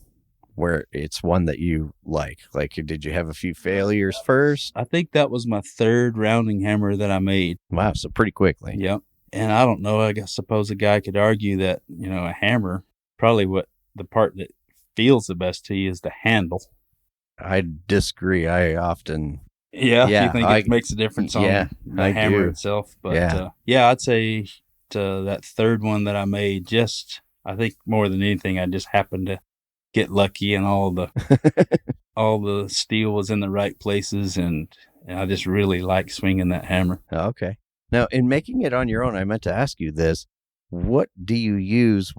where it's one that you like? Like, did you have a few failures first? I think that was my third rounding hammer that I made. Wow. So pretty quickly. Yep. And I don't know, suppose a guy could argue that, a hammer, probably what the part that feels the best to you is the handle. I disagree. I often... Yeah, Yeah, you think it makes a difference on the I hammer do. itself. But I'd say that third one that I made, I think more than anything, I just happened to get lucky and all the steel was in the right places, and I just really like swinging that hammer. Okay. Now, in making it on your own, I meant to ask you this. What do you use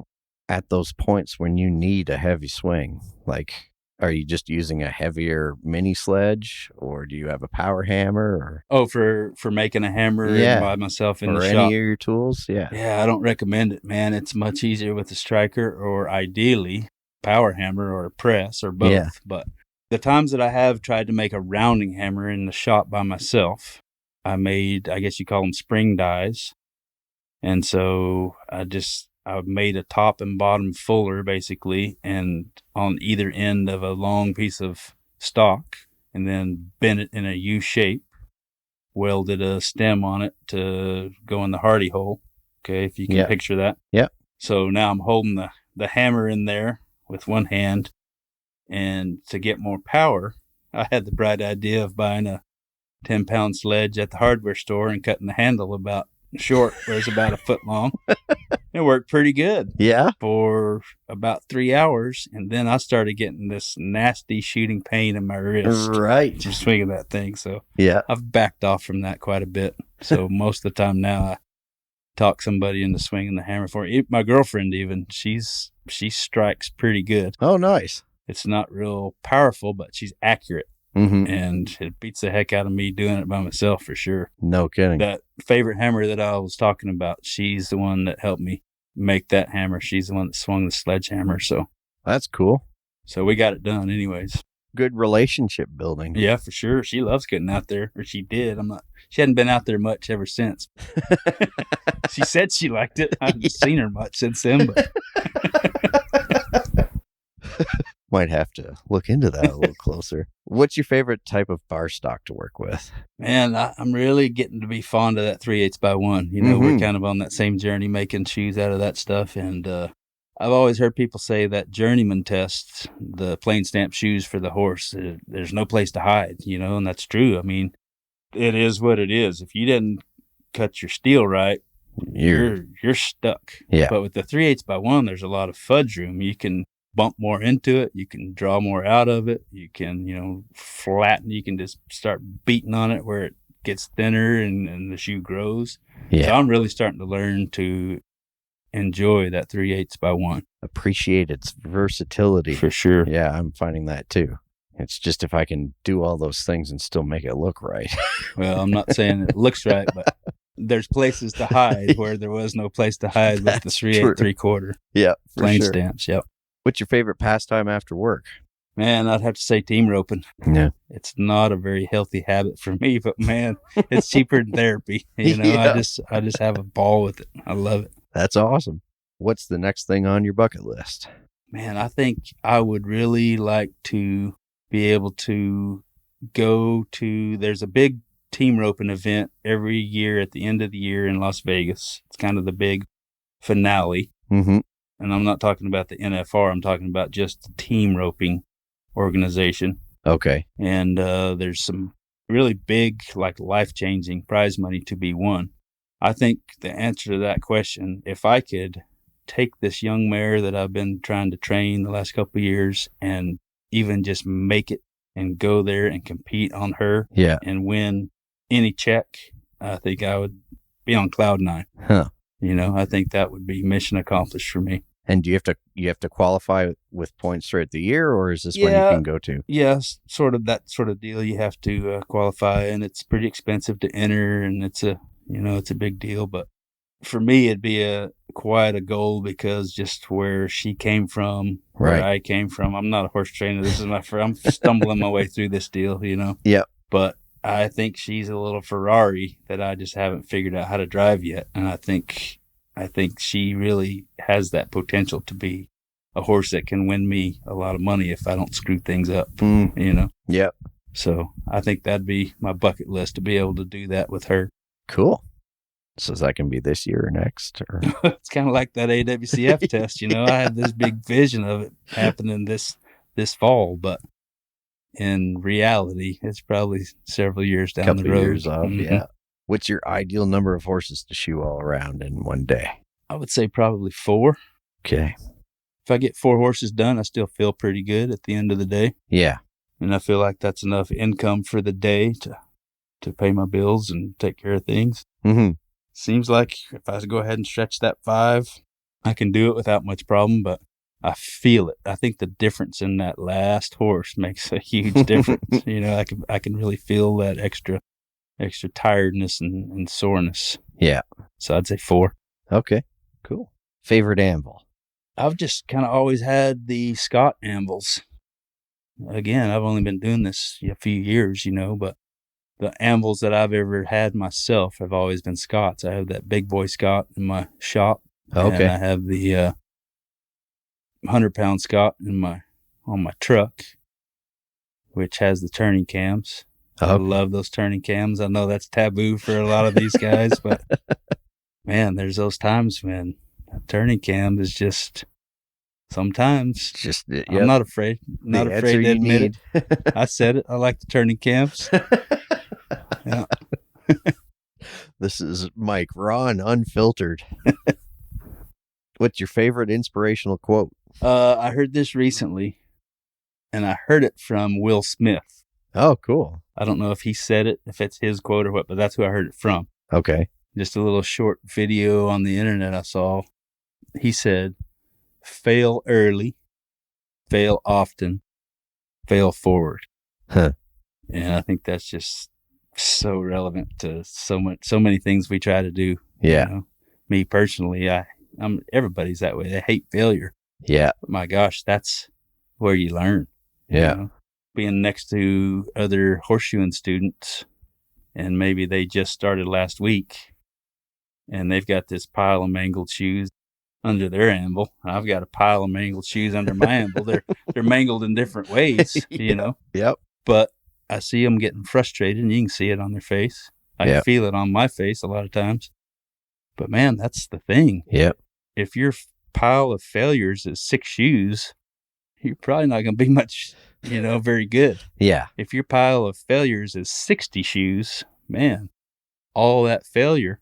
at those points when you need a heavy swing? Like, are you just using a heavier mini sledge, or do you have a power hammer? Or Oh, for making a hammer by myself in or the any shop. of your tools? Yeah. Yeah, I don't recommend it, man. It's much easier with a striker or ideally power hammer or a press or both. Yeah. But the times that I have tried to make a rounding hammer in the shop by myself, I made, I guess you call them spring dies. And so I've made a top and bottom fuller basically, and on either end of a long piece of stock, and then bent it in a U shape, welded a stem on it to go in the hardy hole, Okay, if you can Yeah. picture that. Yeah. So now I'm holding the hammer in there with one hand, and to get more power, I had the bright idea of buying a 10-pound sledge at the hardware store and cutting the handle about short, where it's about a foot long. It worked pretty good Yeah. for about 3 hours, and then I started getting this nasty shooting pain in my wrist Right. from swinging that thing. So Yeah. I've backed off from that quite a bit. So most of the time now I talk somebody into swinging the hammer for me. My girlfriend even, she strikes pretty good. Oh, nice. It's not real powerful, but she's accurate, Mm-hmm. and it beats the heck out of me doing it by myself for sure. No kidding. That favorite hammer that I was talking about, she's the one that helped me make that hammer. She's the one that swung the sledgehammer. So That's cool. we got it done anyways. Good relationship building. Yeah, for sure. She loves getting out there, or she did. She hadn't been out there much ever since. She said she liked it. I haven't seen her much since then, but Might have to look into that a little closer. What's your favorite type of bar stock to work with? man, I'm really getting to be fond of that 3/8 by 1. You know, we're kind of on that same journey making shoes out of that stuff. And I've always heard people say that journeyman test, the plain stamp shoes for the horse, there's no place to hide, you know, and that's true. I mean, it is what it is. If you didn't cut your steel right, you're stuck. Yeah. But with the 3/8 by 1, there's a lot of fudge room. You can bump more into it. You can draw more out of it. You can, flatten. You can just start beating on it where it gets thinner and the shoe grows. Yeah. So I'm really starting to learn to enjoy that 3/8 by 1. Appreciate its versatility. For sure. Yeah, I'm finding that too. It's just if I can do all those things and still make it look right. Well, I'm not saying it looks right, but there's places to hide where there was no place to hide with the 3/8 3/4 Yeah, for plain sure. stamps. Yep. What's your favorite pastime after work? Man, I'd have to say team roping. Yeah. It's not a very healthy habit for me, but man, it's cheaper than therapy. Yeah. I just have a ball with it. I love it. That's awesome. What's the next thing on your bucket list? Man, I think I would really like to be able to go to, there's a big team roping event every year at the end of the year in Las Vegas. It's kind of the big finale. Mm-hmm. And I'm not talking about the NFR. I'm talking about just the team roping organization. Okay. And there's some really big, like life-changing prize money to be won. I think the answer to that question, if I could take this young mare that I've been trying to train the last couple of years and even just make it and go there and compete on her Yeah. and win any check, I think I would be on cloud 9. Huh. I think that would be mission accomplished for me. And do you have to qualify with points throughout the year, or is this one you Yeah. can go to? Yes, sort of that sort of deal. You have to qualify, and it's pretty expensive to enter, and it's a big deal. But for me, it'd be quite a goal because just where she came from, where Right. I came from. I'm not a horse trainer. This is my first. I'm stumbling my way through this deal, Yep. But I think she's a little Ferrari that I just haven't figured out how to drive yet, and I think she really has that potential to be a horse that can win me a lot of money if I don't screw things up, Yep. So I think that'd be my bucket list to be able to do that with her. Cool. So that can be this year or next, or It's kind of like that AWCF test, I had this big vision of it happening this fall, but in reality, it's probably several years down couple the road. years off. Mhm. Yeah. What's your ideal number of horses to shoe all around in one day? I would say probably 4. Okay. If I get 4 horses done, I still feel pretty good at the end of the day. Yeah. And I feel like that's enough income for the day to pay my bills and take care of things. Mm-hmm. Seems like if I go ahead and stretch that 5, I can do it without much problem, but I feel it. I think the difference in that last horse makes a huge difference. I can really feel that extra tiredness and soreness. Yeah. So I'd say 4. Okay. Cool. Favorite anvil? I've just kind of always had the Scott anvils. Again, I've only been doing this a few years, but the anvils that I've ever had myself have always been Scotts. I have that big boy Scott in my shop. Okay. And I have the 100-pound Scott on my truck, which has the turning cams. I Okay. love those turning cams. I know that's taboo for a lot of these guys, but man, there's those times when a turning cam is just sometimes. Just I'm not afraid. Not the afraid answer to you admit need. it. I said it. I like the turning cams. Yeah. This is Mike, raw and unfiltered. What's your favorite inspirational quote? I heard this recently, and I heard it from Will Smith. Oh, cool. I don't know if he said it, if it's his quote or what, but that's who I heard it from. Okay. Just a little short video on the internet I saw. He said, fail early, fail often, fail forward. Huh. And I think that's just so relevant to so many things we try to do. Yeah. You know? Me personally, everybody's that way. They hate failure. Yeah. But my gosh, that's where you learn. Yeah. You know? Being next to other horseshoeing students, and maybe they just started last week, and they've got this pile of mangled shoes under their anvil. I've got a pile of mangled shoes under my anvil. They're mangled in different ways, you know. Yep. But I see them getting frustrated, and you can see it on their face. I can feel it on my face a lot of times. But man, that's the thing. Yep. If your pile of failures is 6 shoes, you're probably not going to be much, very good. Yeah. If your pile of failures is 60 shoes, man, all that failure,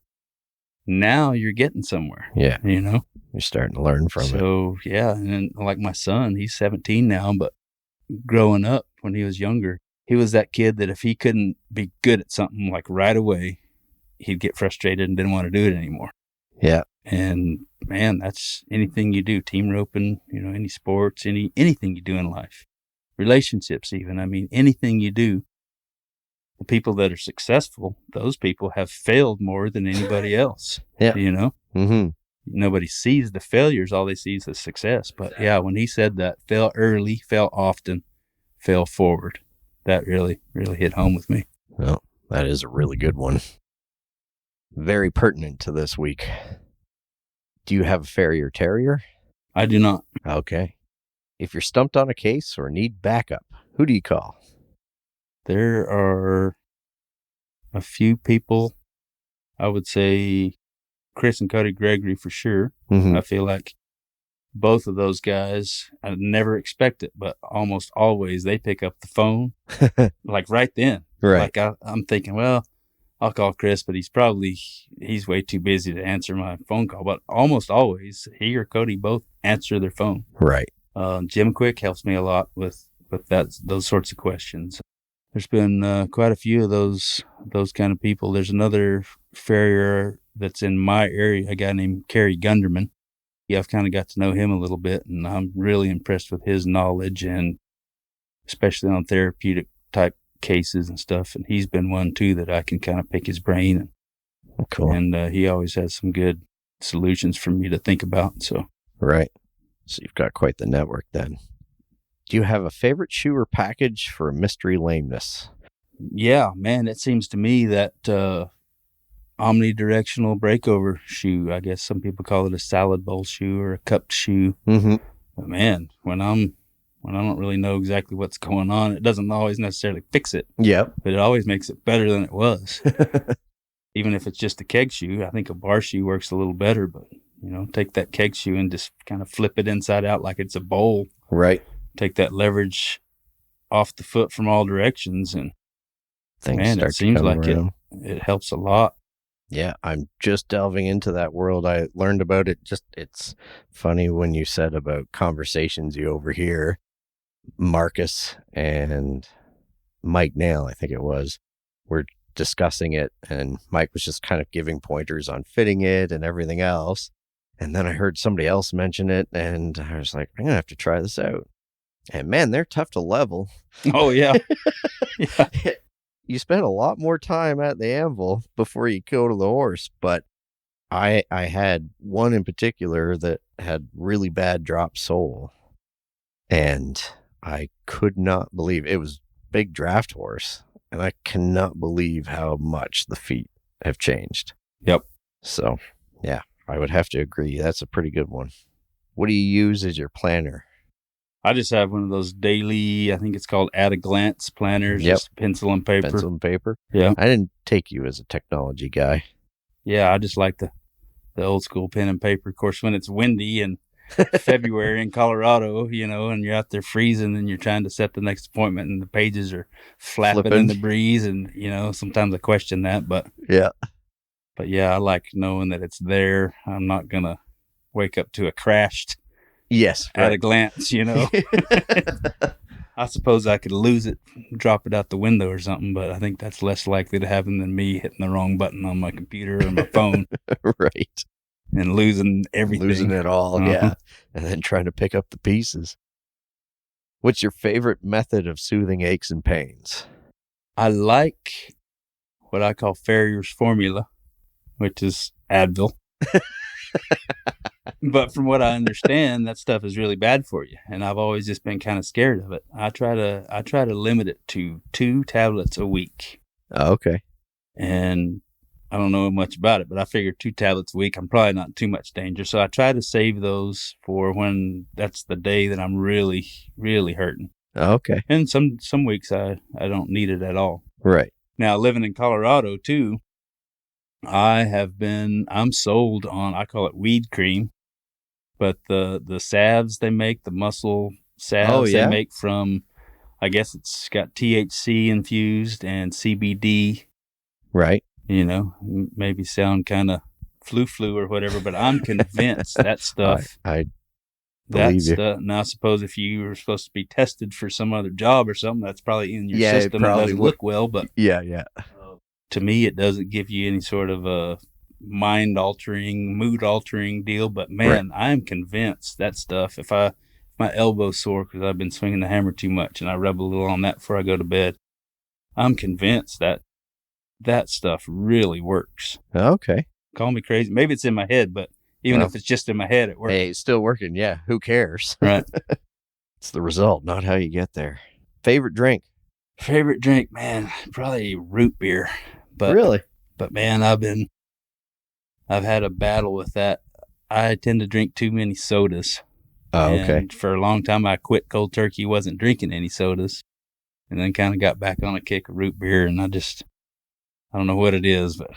now you're getting somewhere. Yeah. You're starting to learn from it. So, yeah. And then, like my son, he's 17 now, but growing up when he was younger, he was that kid that if he couldn't be good at something like right away, he'd get frustrated and didn't want to do it anymore. Yeah. And man, that's anything you do, team roping, any sports, anything you do in life, relationships even. I mean, anything you do, the people that are successful, those people have failed more than anybody else. Yeah. Mm-hmm. Nobody sees the failures. All they see is the success. But yeah, when he said that, fail early, fail often, fail forward, that really, really hit home with me. Well, that is a really good one. Very pertinent to this week. Do you have a Farrier Terrier? I do not. Okay. If you're stumped on a case or need backup, who do you call? There are a few people. I would say Chris and Cody Gregory for sure. Mm-hmm. I feel like both of those guys, I never expect it, but almost always they pick up the phone like right then. Right. Like I'm thinking, well, I'll call Chris, but he's way too busy to answer my phone call. But almost always, he or Cody both answer their phone. Right. Jim Quick helps me a lot with those sorts of questions. There's been quite a few of those kind of people. There's another farrier that's in my area, a guy named Kerry Gunderman. Yeah, I've kind of got to know him a little bit, and I'm really impressed with his knowledge, and especially on therapeutic type cases and stuff. And he's been one too that I can kind of pick his brain. Cool. And he always has some good solutions for me to think about. So right. So you've got quite the network then. Do you have a favorite shoe or package for a mystery lameness? Yeah, man, it seems to me that omnidirectional breakover shoe, I guess some people call it a salad bowl shoe or a cupped shoe. Mm-hmm. But man, when I don't really know exactly what's going on, it doesn't always necessarily fix it. Yep. But it always makes it better than it was. Even if it's just a keg shoe, I think a bar shoe works a little better. But, take that keg shoe and just kind of flip it inside out like it's a bowl. Right. Take that leverage off the foot from all directions. And, Things it seems like around. It helps a lot. Yeah, I'm just delving into that world. I learned about it. It's funny when you said about conversations you overhear. Marcus and Mike Nail, I think it was, were discussing it, and Mike was just kind of giving pointers on fitting it and everything else. And then I heard somebody else mention it, and I was like, I'm going to have to try this out. And man, they're tough to level. Oh, yeah. Yeah. You spend a lot more time at the anvil before you go to the horse. But I had one in particular that had really bad drop sole. And I could not believe it was big draft horse. And I cannot believe how much the feet have changed. Yep. So, yeah, I would have to agree. That's a pretty good one. What do you use as your planner? I just have one of those daily, I think it's called at a glance planners, Yep. just pencil and paper. Pencil and paper? Yeah. I didn't take you as a technology guy. Yeah, I just like to the old school pen and paper. Of course, when it's windy and February in Colorado, and you're out there freezing and you're trying to set the next appointment and the pages are flapping in the breeze, and sometimes I question that, but yeah, I like knowing that it's there. I'm not gonna wake up to a crashed yes at a glance. I suppose I could lose it, drop it out the window or something, but I think that's less likely to happen than me hitting the wrong button on my computer or my phone. Right. And losing everything. Losing it all, yeah. And then trying to pick up the pieces. What's your favorite method of soothing aches and pains? I like what I call Farrier's formula, which is Advil. But from what I understand, that stuff is really bad for you, and I've always just been kind of scared of it. I try to limit it to 2 tablets a week. Oh, okay. And I don't know much about it, but I figure 2 tablets a week, I'm probably not in too much danger. So I try to save those for when that's the day that I'm really, really hurting. Oh, okay. And some weeks I don't need it at all. Right. Now, living in Colorado too, I'm sold on, I call it weed cream, but the salves they make, the muscle salves they make from, I guess it's got THC infused and CBD. Right. Maybe sound kind of flu or whatever, but I'm convinced that stuff. I believe you. Now, I suppose if you were supposed to be tested for some other job or something, that's probably in your system. It doesn't look well, but yeah. To me, it doesn't give you any sort of a mind-altering, mood-altering deal. But man, right. I'm convinced that stuff. If my elbow's sore because I've been swinging the hammer too much, and I rub a little on that before I go to bed, I'm convinced that stuff really works. Okay. Call me crazy. Maybe it's in my head, but even if it's just in my head, it works. Hey, it's still working. Yeah. Who cares? Right. It's the result, not how you get there. Favorite drink? Favorite drink, man, probably root beer. But really? But man, I've had a battle with that. I tend to drink too many sodas. Oh, okay. And for a long time, I quit cold turkey, wasn't drinking any sodas, and then kind of got back on a kick of root beer, and I don't know what it is, but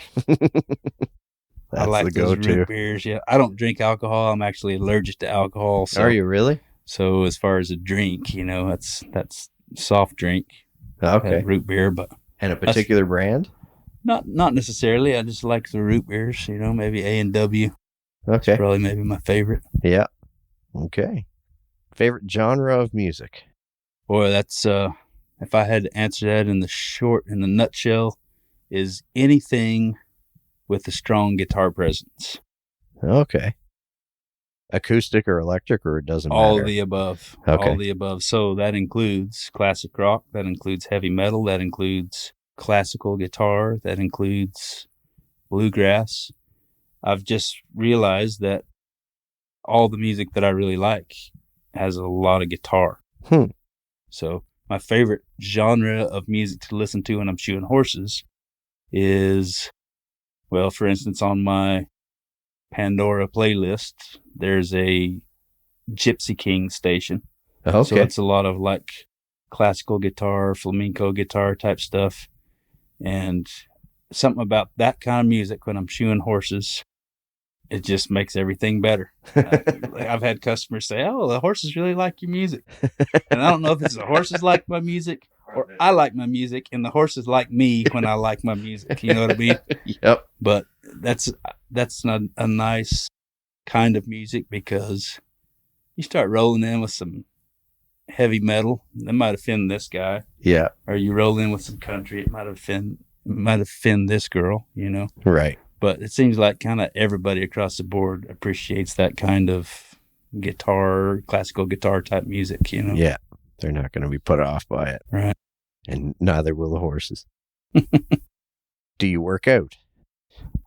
I like those root beers. Yeah, I don't drink alcohol. I'm actually allergic to alcohol. So, are you really? So as far as a drink, that's soft drink. Okay. Root beer, but and a particular brand? Not necessarily. I just like the root beers. Maybe A&W. Okay. That's probably maybe my favorite. Yeah. Okay. Favorite genre of music? Boy, that's if I had to answer that in the nutshell, is anything with a strong guitar presence. Okay. Acoustic or electric, or it doesn't matter? All of the above. Okay. All of the above. So that includes classic rock, that includes heavy metal, that includes classical guitar, that includes bluegrass. I've just realized that all the music that I really like has a lot of guitar. So my favorite genre of music to listen to when I'm shoeing horses is, well, for instance, on my Pandora playlist, there's a Gypsy King station. Okay. So it's a lot of like classical guitar, flamenco guitar type stuff. And something about that kind of music when I'm shoeing horses, it just makes everything better. I've had customers say, "Oh, the horses really like your music." And I don't know if it's the horses like my music or I like my music and the horses like me when I like my music. You know what I mean? Yep. But that's not a nice kind of music, because you start rolling in with some heavy metal, that might offend this guy. Yeah. Or you roll in with some country, it might offend this girl, Right. But it seems like kind of everybody across the board appreciates that kind of guitar, classical guitar type music, Yeah. They're not going to be put off by it. Right. And neither will the horses. Do you work out?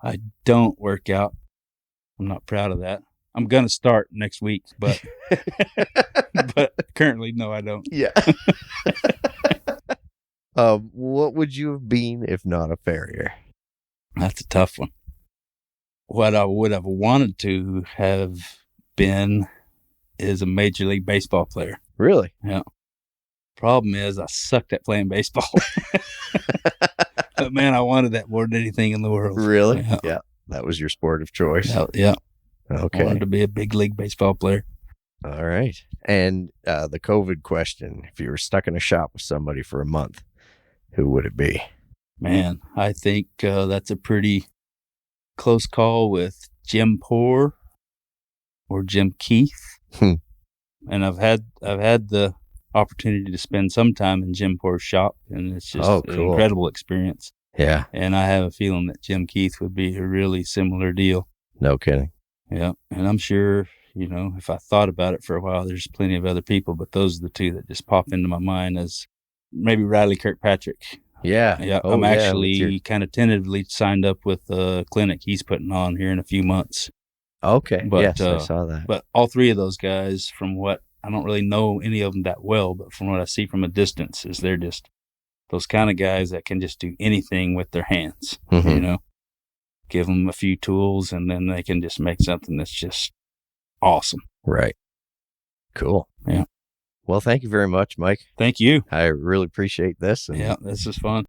I don't work out. I'm not proud of that. I'm going to start next week, but currently, no, I don't. Yeah. What would you have been if not a farrier? That's a tough one. What I would have wanted to have been is a Major League Baseball player. Really? Yeah. Problem is, I sucked at playing baseball. But man, I wanted that more than anything in the world. Really? Yeah. That was your sport of choice. Yeah. I Okay. wanted to be a big league baseball player. All right. And the COVID question, if you were stuck in a shop with somebody for a month, who would it be? Man, I think that's a pretty close call with Jim Poor or Jim Keith. And I've had the opportunity to spend some time in Jim Poor's shop, and it's just an incredible experience. Yeah. And I have a feeling that Jim Keith would be a really similar deal. No kidding. Yeah. And I'm sure, if I thought about it for a while, there's plenty of other people, but those are the two that just pop into my mind as maybe Riley Kirkpatrick. Yeah. Yeah. Oh, I'm yeah, actually kind of tentatively signed up with a clinic he's putting on here in a few months. Okay. But, yes, I saw that. But all three of those guys, from what I don't really know any of them that well, but from what I see from a distance, is they're just those kind of guys that can just do anything with their hands. Mhm. Give them a few tools and then they can just make something that's just awesome. Right. Cool. Yeah. Well, thank you very much, Mike. Thank you. I really appreciate this. And Yeah, this is fun.